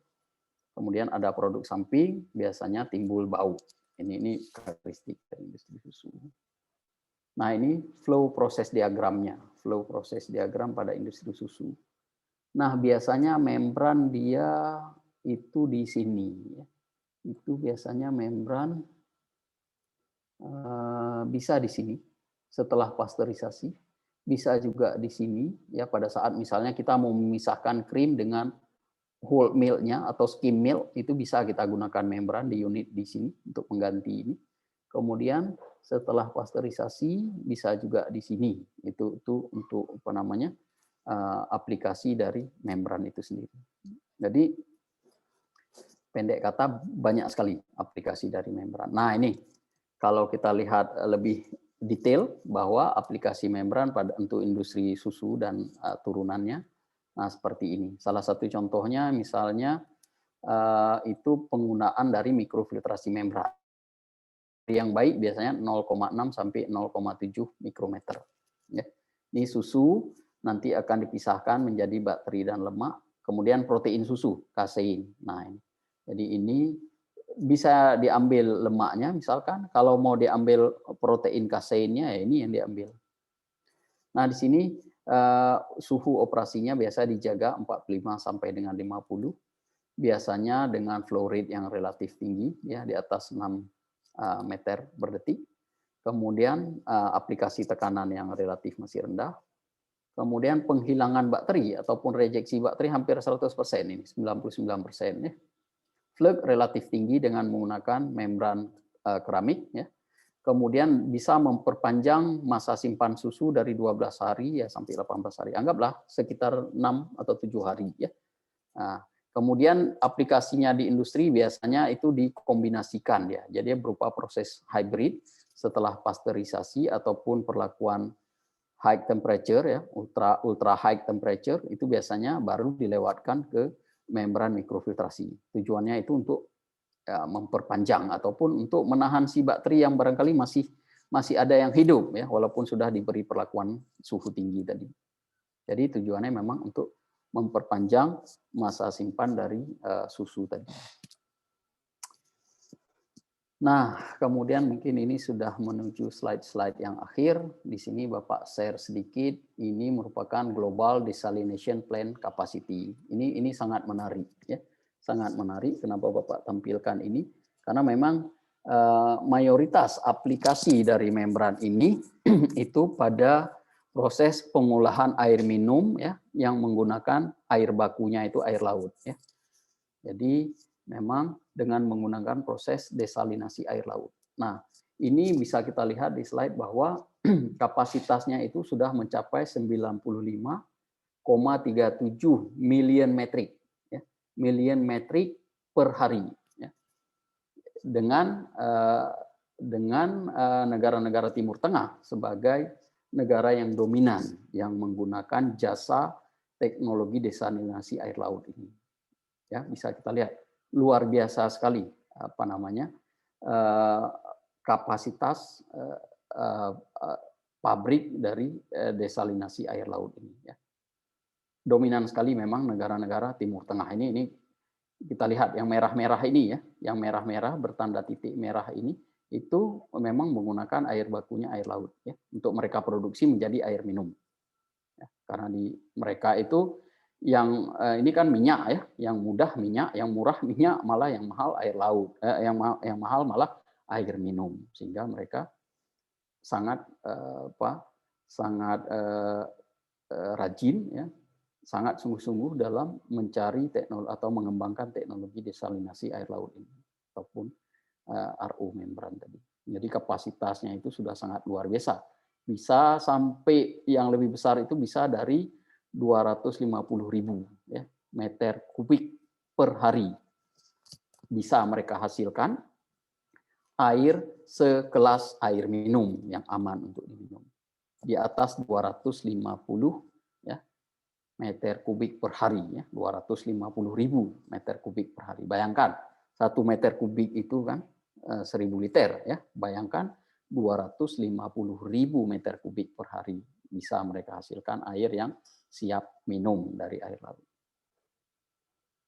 Kemudian ada produk samping, biasanya timbul bau. Ini karakteristik dari industri susu. Nah, ini flow proses diagramnya, flow proses diagram pada industri susu. Nah, biasanya membran dia itu di sini. Itu biasanya membran bisa di sini setelah pasteurisasi. bisa juga di sini ya pada saat misalnya kita mau memisahkan krim dengan whole milk-nya atau skim milk, itu bisa kita gunakan membran di unit di sini untuk mengganti ini. Kemudian setelah pasteurisasi bisa juga di sini. Itu untuk apa namanya? Aplikasi dari membran itu sendiri. Jadi pendek kata banyak sekali aplikasi dari membran. Nah, ini kalau kita lihat lebih detail bahwa aplikasi membran untuk industri susu dan turunannya, nah seperti ini. Salah satu contohnya misalnya itu penggunaan dari mikrofiltrasi membran. Yang baik biasanya 0,6 sampai 0,7 mikrometer. Ya. Ini susu nanti akan dipisahkan menjadi bakteri dan lemak, kemudian protein susu, kasein. Nah, ini. Jadi ini bisa diambil lemaknya misalkan, kalau mau diambil protein kaseinnya ya ini yang diambil. Nah, di sini suhu operasinya biasa dijaga 45 sampai dengan 50. Biasanya dengan flow rate yang relatif tinggi ya di atas 6 meter per detik. Kemudian aplikasi tekanan yang relatif masih rendah. Kemudian penghilangan bakteri ataupun rejeksi bakteri hampir 100% ini, 99% ya. Flux relatif tinggi dengan menggunakan membran keramik ya. Kemudian bisa memperpanjang masa simpan susu dari 12 hari ya sampai 18 hari. Anggaplah sekitar 6 atau 7 hari ya. Nah, kemudian aplikasinya di industri biasanya itu dikombinasikan ya. Jadi berupa proses hybrid setelah pasteurisasi ataupun perlakuan high temperature ya, ultra high temperature itu biasanya baru dilewatkan ke membran mikrofiltrasi. Tujuannya itu untuk memperpanjang ataupun untuk menahan si bakteri yang barangkali masih ada yang hidup ya, walaupun sudah diberi perlakuan suhu tinggi tadi. Jadi tujuannya memang untuk memperpanjang masa simpan dari susu tadi. Nah, kemudian mungkin ini sudah menuju slide-slide yang akhir. Di sini Bapak share sedikit. Ini merupakan Global Desalination Plant Capacity. Ini sangat menarik, ya, sangat menarik. Kenapa Bapak tampilkan ini? Karena memang mayoritas aplikasi dari membran ini itu pada proses pengolahan air minum, ya, yang menggunakan air bakunya itu air laut, ya. Jadi memang dengan menggunakan proses desalinasi air laut. Nah, ini bisa kita lihat di slide bahwa kapasitasnya itu sudah mencapai 95,37 million metric, ya, million metric per hari, ya. Dengan negara-negara Timur Tengah sebagai negara yang dominan yang menggunakan jasa teknologi desalinasi air laut ini. Ya, bisa kita lihat luar biasa sekali apa namanya kapasitas pabrik dari desalinasi air laut ini, ya. Dominan sekali memang negara-negara Timur Tengah ini kita lihat yang merah-merah ini, ya, yang merah-merah bertanda titik merah ini itu memang menggunakan air bakunya air laut, ya, untuk mereka produksi menjadi air minum, ya, karena di mereka itu yang ini kan minyak, ya, yang mudah minyak, yang murah minyak, malah yang mahal air laut, yang mahal malah air minum, sehingga mereka sangat rajin, ya, sangat sungguh-sungguh dalam mencari teknologi atau mengembangkan teknologi desalinasi air laut ini ataupun RO membran tadi. Jadi kapasitasnya itu sudah sangat luar biasa. Bisa sampai yang lebih besar itu bisa dari 250.000, ya, meter kubik per hari bisa mereka hasilkan air sekelas air minum yang aman untuk diminum. Di atas 250, ya, meter kubik per hari, ya, 250.000 meter kubik per hari. Bayangkan 1 meter kubik itu kan 1.000 liter, ya. Bayangkan 250.000 meter kubik per hari bisa mereka hasilkan air yang siap minum dari air laut.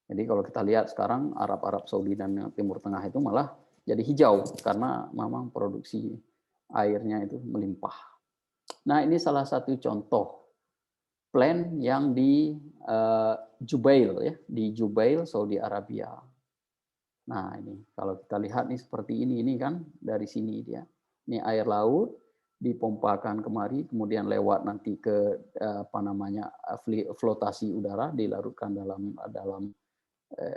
Jadi kalau kita lihat sekarang Arab Saudi dan Timur Tengah itu malah jadi hijau karena memang produksi airnya itu melimpah. Nah, ini salah satu contoh plant yang di Jubail, ya, di Jubail, Saudi Arabia. Nah, ini kalau kita lihat nih seperti ini kan dari sini dia. Ini air laut dipompakan kemari, kemudian lewat nanti ke flotasi udara, dilarutkan dalam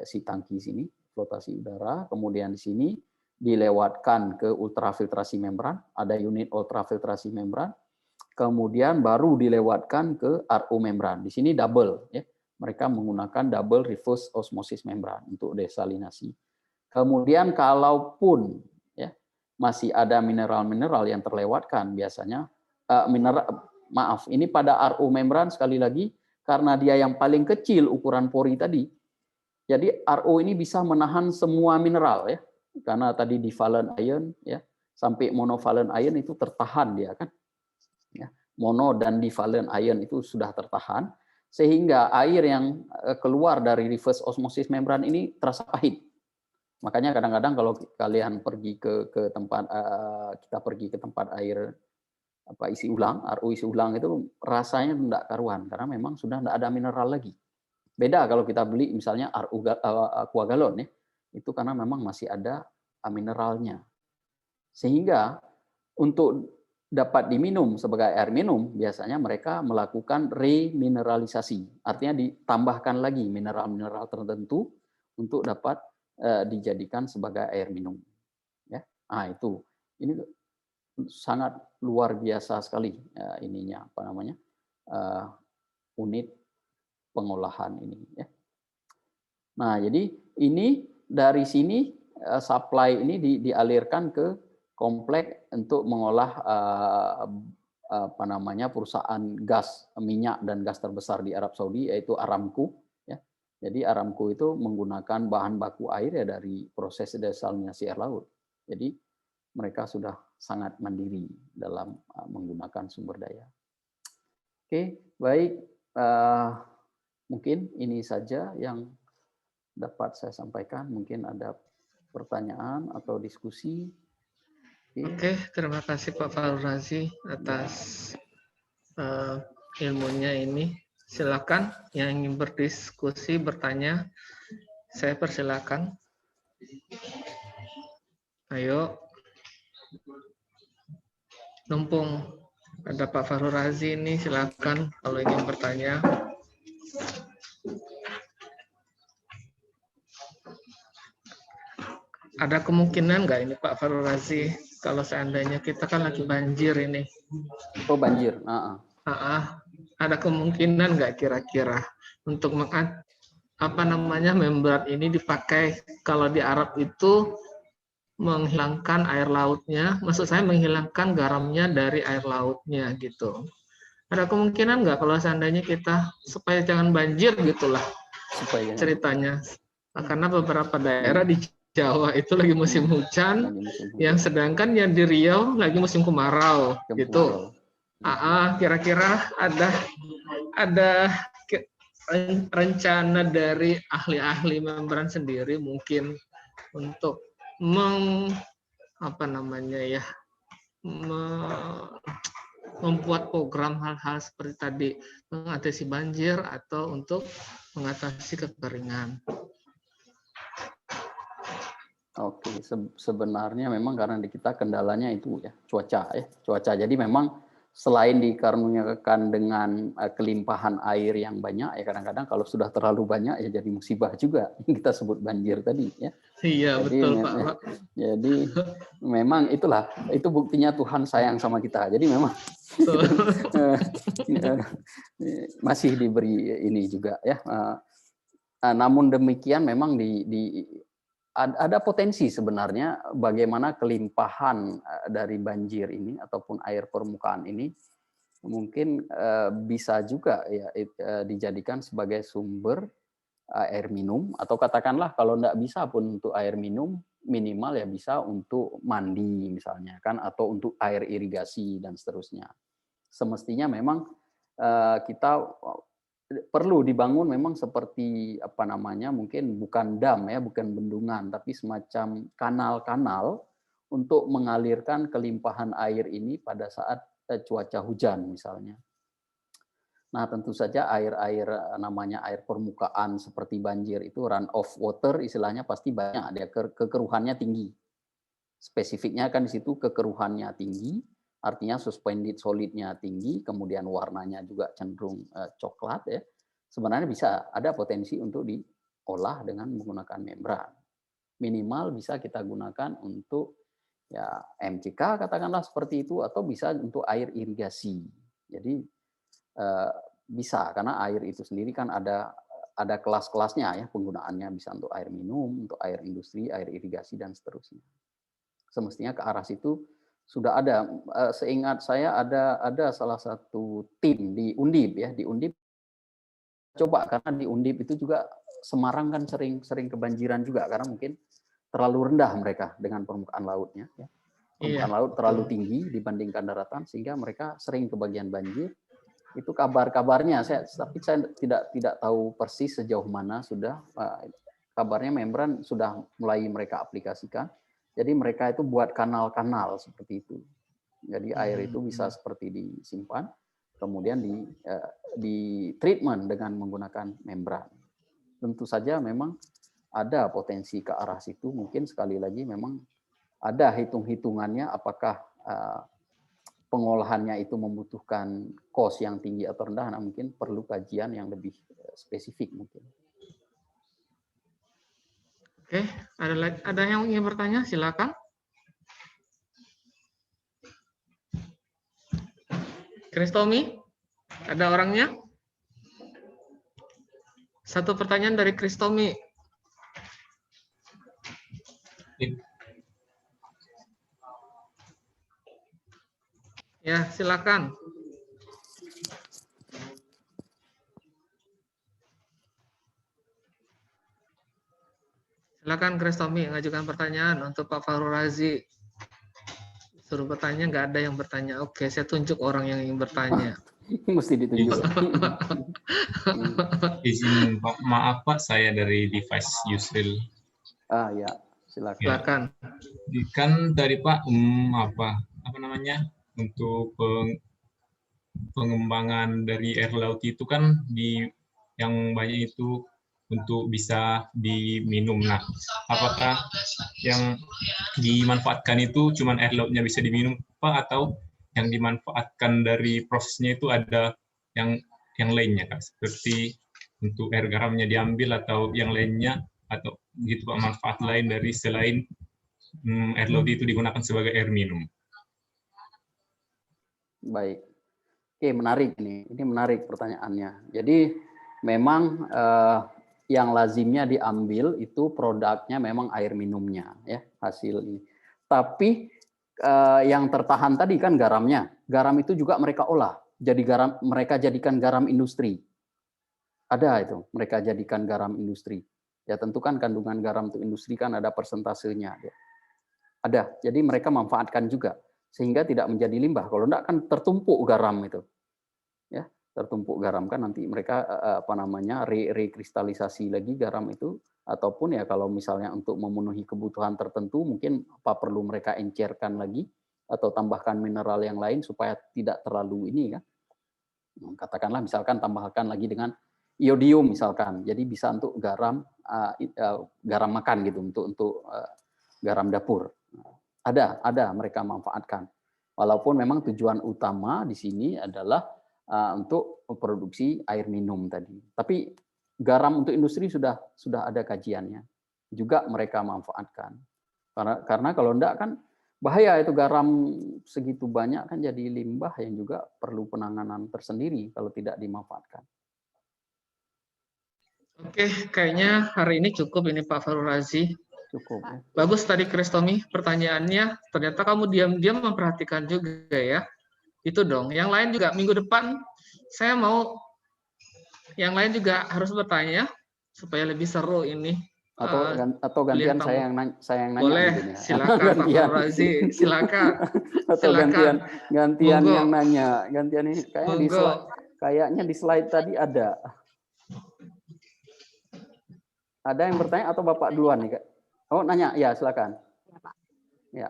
si tangki sini, flotasi udara, kemudian di sini dilewatkan ke ultrafiltrasi membran, ada unit ultrafiltrasi membran, kemudian baru dilewatkan ke RO membran. Di sini double, ya. Mereka menggunakan double reverse osmosis membran untuk desalinasi. Kemudian kalaupun ya masih ada mineral-mineral yang terlewatkan, biasanya ini pada RO membran sekali lagi karena dia yang paling kecil ukuran pori tadi. Jadi RO ini bisa menahan semua mineral ya. Karena tadi divalent ion ya sampai monovalent ion itu tertahan dia kan. Ya, mono dan divalent ion itu sudah tertahan sehingga air yang keluar dari reverse osmosis membran ini terasa pahit. Makanya kadang-kadang kalau kalian pergi ke tempat kita pergi ke tempat air isi ulang, RO isi ulang itu rasanya tidak karuan karena memang sudah tidak ada mineral lagi. Beda kalau kita beli misalnya RO aqua galon ya, itu karena memang masih ada mineralnya. Sehingga untuk dapat diminum sebagai air minum, biasanya mereka melakukan remineralisasi. Artinya ditambahkan lagi mineral-mineral tertentu untuk dapat dijadikan sebagai air minum. Ya, nah itu. Ini sangat luar biasa sekali ininya unit pengolahan ini. Ya. Nah, jadi ini dari sini supply ini dialirkan ke komplek untuk mengolah perusahaan gas minyak dan gas terbesar di Arab Saudi yaitu Aramco ya. Jadi Aramco itu menggunakan bahan baku air ya dari proses desalinasi air laut. Jadi mereka sudah sangat mandiri dalam menggunakan sumber daya. Oke, baik. Mungkin ini saja yang dapat saya sampaikan. Mungkin ada pertanyaan atau diskusi. Oke, terima kasih Pak Farul Razi atas ilmunya ini. Silakan yang ingin berdiskusi, bertanya, saya persilakan. Ayo. Numpung ada Pak Farul Razi ini, silakan kalau ingin bertanya. Ada kemungkinan nggak ini Pak Farul Razi kalau seandainya kita kan lagi banjir ini? Oh banjir. Ada kemungkinan nggak kira-kira untuk membran ini dipakai kalau di Arab itu menghilangkan air lautnya, maksud saya menghilangkan garamnya dari air lautnya gitu. Ada kemungkinan nggak kalau seandainya kita supaya jangan banjir gitulah ceritanya? Nah, karena beberapa daerah di Jawa itu lagi musim hujan, yang sedangkan yang di Riau lagi musim kemarau, gitu. Kira-kira ada rencana dari ahli-ahli membran sendiri mungkin untuk membuat program hal-hal seperti tadi mengatasi banjir atau untuk mengatasi kekeringan. Oke, sebenarnya memang karena di kita kendalanya itu ya cuaca. Jadi memang selain dikaruniakan dengan kelimpahan air yang banyak ya kadang-kadang kalau sudah terlalu banyak ya jadi musibah juga yang kita sebut banjir tadi ya. Iya jadi, betul Pak. Jadi memang itu buktinya Tuhan sayang sama kita. Jadi memang masih diberi ini juga ya. Namun demikian memang ada potensi sebenarnya bagaimana kelimpahan dari banjir ini ataupun air permukaan ini mungkin bisa juga ya dijadikan sebagai sumber air minum atau katakanlah kalau tidak bisa pun untuk air minum minimal ya bisa untuk mandi misalnya kan atau untuk air irigasi dan seterusnya. Semestinya memang kita perlu dibangun memang seperti mungkin bukan dam ya, bukan bendungan, tapi semacam kanal-kanal untuk mengalirkan kelimpahan air ini pada saat cuaca hujan misalnya. Nah, tentu saja air permukaan seperti banjir itu run off water istilahnya pasti banyak, ada kekeruhannya tinggi. Spesifiknya kan di situ kekeruhannya tinggi artinya suspended solidnya tinggi, kemudian warnanya juga cenderung coklat ya, sebenarnya bisa ada potensi untuk diolah dengan menggunakan membran. Minimal bisa kita gunakan untuk ya MCK katakanlah seperti itu, atau bisa untuk air irigasi. Jadi bisa, karena air itu sendiri kan ada kelas-kelasnya ya penggunaannya, bisa untuk air minum, untuk air industri, air irigasi dan seterusnya. Semestinya ke arah situ sudah ada. Seingat saya ada salah satu tim di Undip ya, di Undip coba, karena di Undip itu juga Semarang kan sering kebanjiran juga karena mungkin terlalu rendah mereka dengan permukaan lautnya ya. Permukaan laut terlalu tinggi dibandingkan daratan sehingga mereka sering kebagian banjir. Itu kabarnya tapi saya tidak tahu persis sejauh mana sudah kabarnya membran sudah mulai mereka aplikasikan. Jadi mereka itu buat kanal-kanal seperti itu. Jadi air itu bisa seperti disimpan, kemudian di treatment dengan menggunakan membran. Tentu saja memang ada potensi ke arah situ. Mungkin sekali lagi memang ada hitung-hitungannya apakah pengolahannya itu membutuhkan cost yang tinggi atau rendah. Nah, mungkin perlu kajian yang lebih spesifik mungkin. Oke, ada yang ingin bertanya? Silakan. Kristomi, ada orangnya? Satu pertanyaan dari Kristomi. Ya, silakan. Silakan Kristomi, mengajukan pertanyaan untuk Pak Fahru Razi. Suruh bertanya, nggak ada yang bertanya. Oke, saya tunjuk orang yang ingin bertanya. Mesti ditunjuk. Izin maaf Pak, saya dari device Yusril. Ya, silakan. Silakan. Kan dari Pak apa namanya untuk pengembangan dari air laut itu kan yang banyak itu untuk bisa diminum. Nah, apakah yang dimanfaatkan itu cuma air lautnya bisa diminum Pak, atau yang dimanfaatkan dari prosesnya itu ada yang lainnya Kak, seperti untuk air garamnya diambil atau yang lainnya, atau gitu Pak, manfaat lain dari selain air laut itu digunakan sebagai air minum? Baik. Oke, menarik nih. Ini menarik pertanyaannya. Jadi memang yang lazimnya diambil itu produknya memang air minumnya ya, hasil ini. Tapi yang tertahan tadi kan garamnya. Garam itu juga mereka olah. Jadi mereka jadikan garam industri. Ada itu, mereka jadikan garam industri. Ya tentu kan kandungan garam untuk industri kan ada persentasenya. Ya. Ada. Jadi mereka manfaatkan juga sehingga tidak menjadi limbah. Kalau enggak kan tertumpuk garam itu. Ya, tertumpuk garam kan nanti mereka rekristalisasi lagi garam itu, ataupun ya kalau misalnya untuk memenuhi kebutuhan tertentu mungkin perlu mereka encerkan lagi atau tambahkan mineral yang lain supaya tidak terlalu ini kan. Katakanlah misalkan tambahkan lagi dengan iodium misalkan. Jadi bisa untuk garam makan gitu, untuk garam dapur. Ada mereka manfaatkan. Walaupun memang tujuan utama di sini adalah untuk produksi air minum tadi. Tapi garam untuk industri sudah ada kajiannya. Juga mereka manfaatkan. Karena kalau enggak kan bahaya itu garam segitu banyak kan jadi limbah yang juga perlu penanganan tersendiri kalau tidak dimanfaatkan. Oke, kayaknya hari ini cukup ini Pak Fahru Razi. Cukup. Ya. Bagus tadi Kristomi pertanyaannya. Ternyata kamu diam-diam memperhatikan juga ya. Itu dong. Yang lain juga minggu depan saya mau yang lain juga harus bertanya supaya lebih seru ini. Atau gantian saya yang nanya. Boleh, gitu ya. silakan Pak Fahru Razi, silakan. Atau silakan. gantian Monggo. yang nanya. Gantian ini kayaknya di slide tadi ada. Ada yang bertanya atau Bapak duluan nih, Kak? Oh, nanya. Ya, silakan. Ya, Pak. Ya.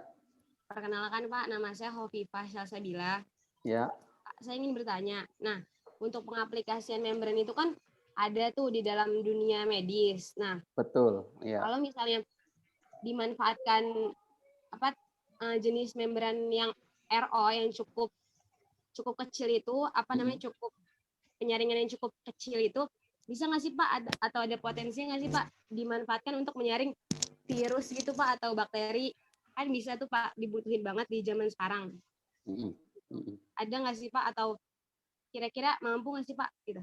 Perkenalkan, Pak, nama saya Hovifah Salsabila. Ya. Pak, saya ingin bertanya. Nah, untuk pengaplikasian membran itu kan ada tuh di dalam dunia medis. Nah, betul. Ya. Kalau misalnya dimanfaatkan jenis membran yang RO yang cukup kecil itu, cukup penyaringan yang cukup kecil itu, bisa nggak sih Pak, atau ada potensi nggak sih Pak dimanfaatkan untuk menyaring virus gitu Pak atau bakteri? Kan bisa tuh Pak, dibutuhin banget di zaman sekarang. Ada nggak sih Pak, atau kira-kira mampu nggak sih Pak? Gitu.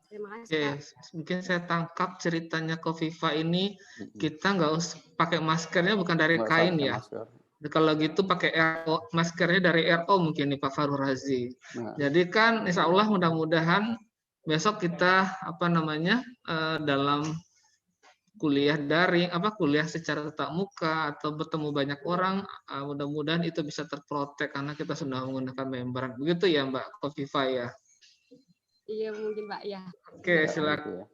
Terima kasih Pak. Mungkin saya tangkap ceritanya Kofifa ini, kita nggak usah pakai maskernya bukan dari kain ya. Kalau gitu pakai RO, maskernya dari RO mungkin nih Pak Farul Razi. Jadi kan insya Allah mudah-mudahan besok kita dalam kuliah daring, kuliah secara tatap muka atau bertemu banyak orang, mudah-mudahan itu bisa terprotek karena kita sudah menggunakan membran. Begitu ya Mbak Kofifa ya? Iya mungkin Pak ya. Oke, silakan.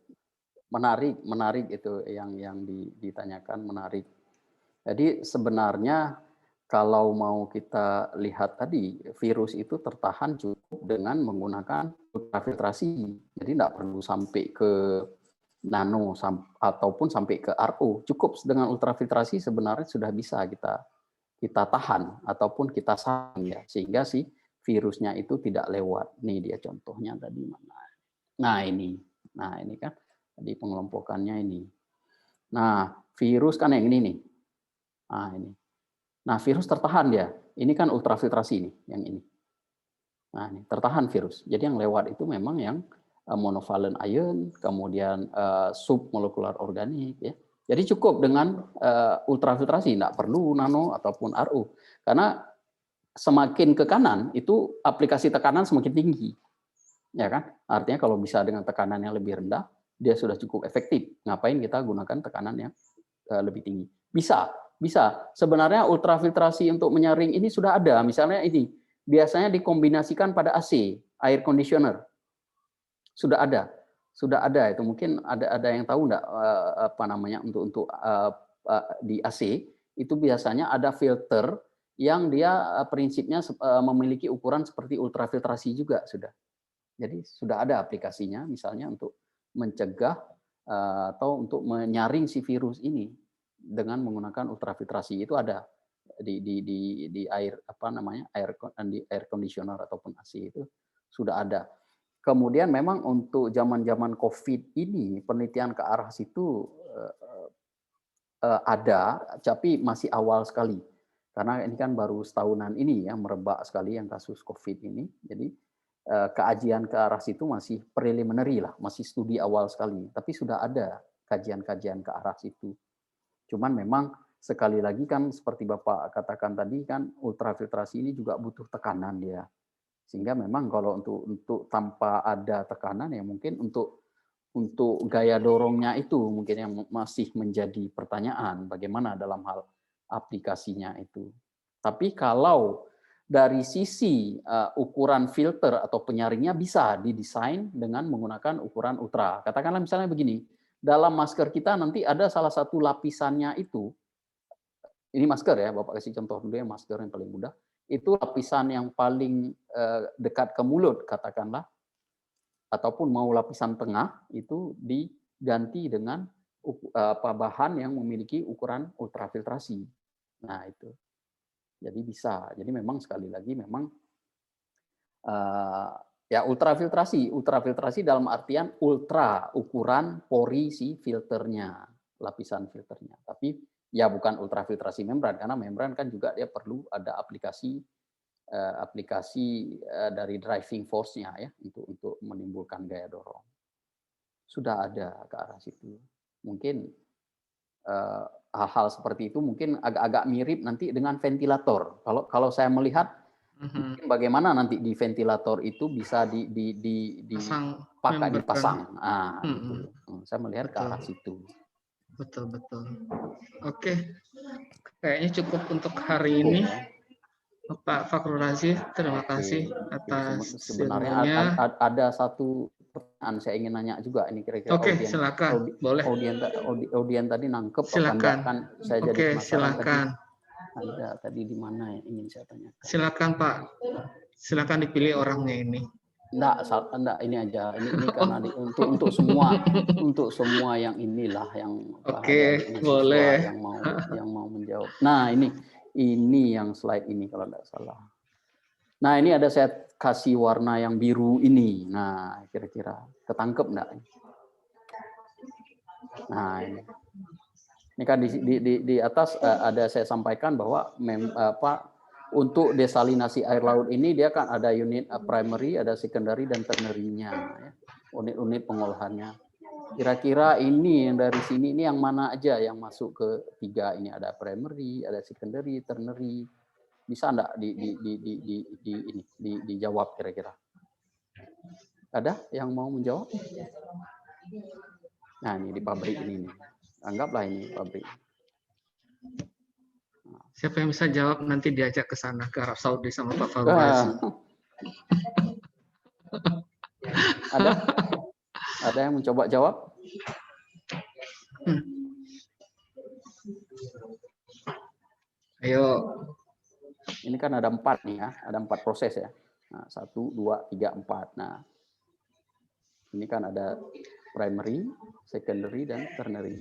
Menarik itu yang ditanyakan, menarik. Jadi sebenarnya kalau mau kita lihat tadi, virus itu tertahan cukup dengan menggunakan ultrafiltrasi. Jadi tidak perlu sampai ke nano ataupun sampai ke RO. Cukup dengan ultrafiltrasi sebenarnya sudah bisa kita tahan ataupun kita saring ya, sehingga si virusnya itu tidak lewat. Nih dia contohnya tadi mana. Nah ini kan tadi pengelompokannya ini. Nah virus kan yang ini nih. Nah ini. Nah, virus tertahan dia. Ini kan ultrafiltrasi nih, yang ini. Nah, ini tertahan virus. Jadi yang lewat itu memang yang monovalent ion, kemudian submolekular organik ya. Jadi cukup dengan ultrafiltrasi, tidak perlu nano ataupun RO. Karena semakin ke kanan itu aplikasi tekanan semakin tinggi. Ya kan? Artinya kalau bisa dengan tekanan yang lebih rendah, dia sudah cukup efektif. Ngapain kita gunakan tekanan yang lebih tinggi? Bisa. Sebenarnya ultrafiltrasi untuk menyaring ini sudah ada. Misalnya ini, biasanya dikombinasikan pada AC, air conditioner. Sudah ada itu. Mungkin ada yang tahu enggak untuk di AC itu biasanya ada filter yang dia prinsipnya memiliki ukuran seperti ultrafiltrasi juga sudah. Jadi sudah ada aplikasinya misalnya untuk mencegah atau untuk menyaring si virus ini dengan menggunakan ultrafiltrasi. Itu ada di air air conditioner ataupun AC itu sudah ada. Kemudian memang untuk zaman-zaman COVID ini penelitian ke arah situ ada, tapi masih awal sekali. Karena ini kan baru setahunan ini ya merebak sekali yang kasus COVID ini. Jadi kajian ke arah situ masih preliminary lah, masih studi awal sekali. Tapi sudah ada kajian-kajian ke arah situ. Cuman memang sekali lagi kan seperti Bapak katakan tadi kan ultrafiltrasi ini juga butuh tekanan dia. Sehingga memang kalau untuk tanpa ada tekanan ya mungkin untuk gaya dorongnya itu mungkin yang masih menjadi pertanyaan bagaimana dalam hal aplikasinya itu. Tapi kalau dari sisi ukuran filter atau penyaringnya bisa didesain dengan menggunakan ukuran ultra. Katakanlah misalnya begini, dalam masker kita nanti ada salah satu lapisannya itu, ini masker ya, Bapak kasih contoh dulu ya, masker yang paling mudah, itu lapisan yang paling dekat ke mulut katakanlah, ataupun mau lapisan tengah itu diganti dengan bahan yang memiliki ukuran ultrafiltrasi. Nah itu, jadi bisa. Jadi memang sekali lagi memang ya ultrafiltrasi dalam artian ultra ukuran pori si filternya, lapisan filternya. Tapi ya bukan ultrafiltrasi membran karena membran kan juga dia perlu ada aplikasi dari driving force-nya ya untuk menimbulkan gaya dorong. Sudah ada ke arah situ. Mungkin hal-hal seperti itu mungkin agak-agak mirip nanti dengan ventilator. Kalau saya melihat bagaimana nanti di ventilator itu bisa dipasang. Nah, gitu. Saya melihat ke arah situ. Betul. Oke. Kayaknya cukup untuk hari ini. Pak Fakrul Razi, terima kasih atas sebenarnya ada satu pertanyaan saya ingin nanya juga ini kira-kira. Oke, silakan. Boleh. Audien tadi nangkep silakan. Kan saya jadi silakan. Ada tadi di mana yang ingin saya tanyakan. Silakan Pak. Silakan dipilih orangnya ini. Enggak, ini aja. Ini karena untuk semua yang inilah yang Oke, boleh. Yang mau menjawab. Nah, ini yang slide ini kalau tidak salah. Nah, ini ada saya kasih warna yang biru ini. Nah, kira-kira ketangkep enggak? Nah, ini kan di atas ada saya sampaikan bahwa untuk desalinasi air laut ini dia kan ada unit primary, ada secondary dan tertiary-nya, ya. Unit-unit pengolahannya. Kira-kira ini yang dari sini ini yang mana aja yang masuk ke 3 ini? Ada primary, ada secondary, tertiary. Bisa enggak dijawab kira-kira? Ada yang mau menjawab? Nah, ini di pabrik ini nih. Anggaplah ini pabrik. Siapa yang bisa jawab nanti diajak ke sana ke Arab Saudi sama Pak Farul Razi. Ada yang mencoba jawab? Ayo. Ini kan ada 4 nih ya, ada 4 proses ya. Nah, 1, 2, 3, 4. Nah, ini kan ada primary, secondary, dan tertiary.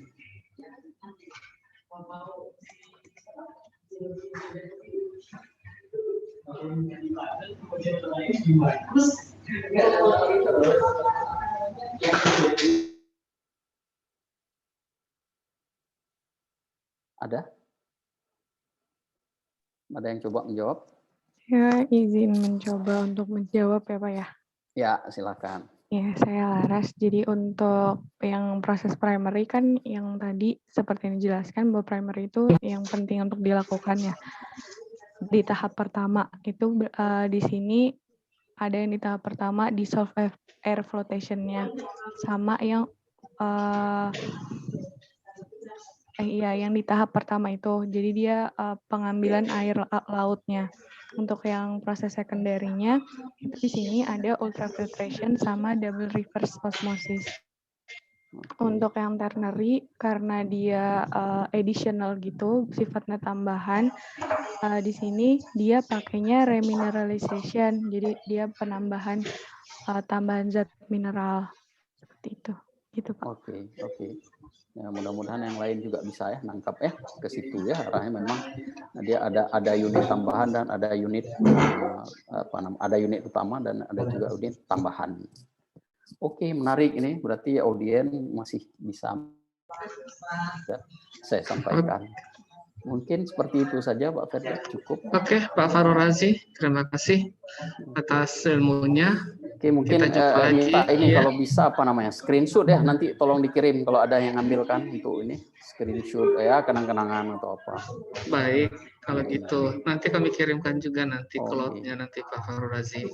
Ada? Ada yang coba menjawab? Ya, izin mencoba untuk menjawab ya Pak ya. Ya, silakan. Ya, saya Laras. Jadi untuk yang proses primary kan yang tadi seperti yang dijelaskan bahwa primary itu yang penting untuk dilakukan ya. Di tahap pertama itu di sini ada yang di tahap pertama dissolve air flotation-nya sama yang yang di tahap pertama itu. Jadi dia pengambilan air lautnya. Untuk yang proses sekunderinya itu di sini ada ultrafiltration sama double reverse osmosis. Untuk yang ternary karena dia additional gitu, sifatnya tambahan, di sini dia pakainya remineralization. Jadi dia penambahan tambahan zat mineral seperti itu. Gitu Pak. Oke. Ya, mudah-mudahan yang lain juga bisa ya nangkap ya ke situ ya, arahnya memang dia ada unit tambahan dan ada unit ada unit utama dan ada juga unit tambahan. Oke, menarik ini, berarti audien masih bisa saya sampaikan. Mungkin seperti itu saja Pak Ferdi, cukup. Oke, Pak Farul Razi, terima kasih atas ilmunya. Oke, mungkin minta ini kalau bisa screenshot ya, nanti tolong dikirim kalau ada yang ngambilkan untuk ini screenshot ya, kenang-kenangan atau apa. Baik, kalau gitu nanti kami kirimkan juga nanti cloud-nya nanti Pak Farul Razi.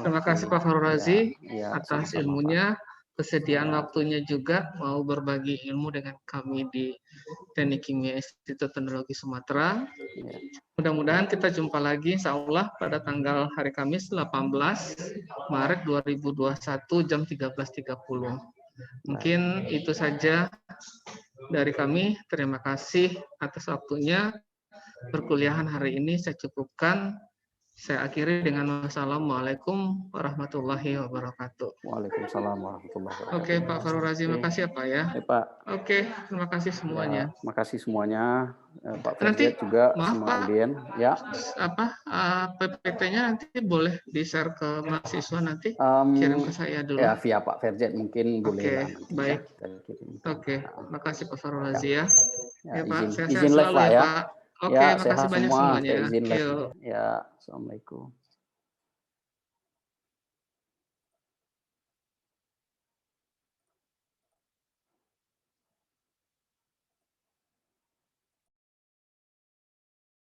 Terima kasih Pak Farul Razi atas ilmunya, kesediaan waktunya juga mau berbagi ilmu dengan kami di Teknik Kimia Institut Teknologi Sumatera. Mudah-mudahan kita jumpa lagi insya Allah pada tanggal hari Kamis 18 Maret 2021 jam 13.30. Mungkin itu saja dari kami. Terima kasih atas waktunya. Perkuliahan hari ini saya cukupkan. Saya akhiri dengan wassalamualaikum warahmatullahi wabarakatuh. Waalaikumsalam warahmatullahi wabarakatuh. Oke, Pak Farul Razi, makasih ya Pak ya. Pak. Oke, terima kasih semuanya. Terima kasih semuanya, Pak Nanti juga maaf semua Pak, audien. Ya. PPT-nya nanti boleh di-share ke mahasiswa nanti, kirim ke saya dulu. Ya, via Pak Ferjet mungkin boleh lah nanti. Baik. Ya, Oke, makasih Pak Farul Razi ya. Ya Pak, izin live selalu Pak ya. Pak. Oke, Ya, makasih banyak semua, semuanya. izin live. Ya, assalamualaikum.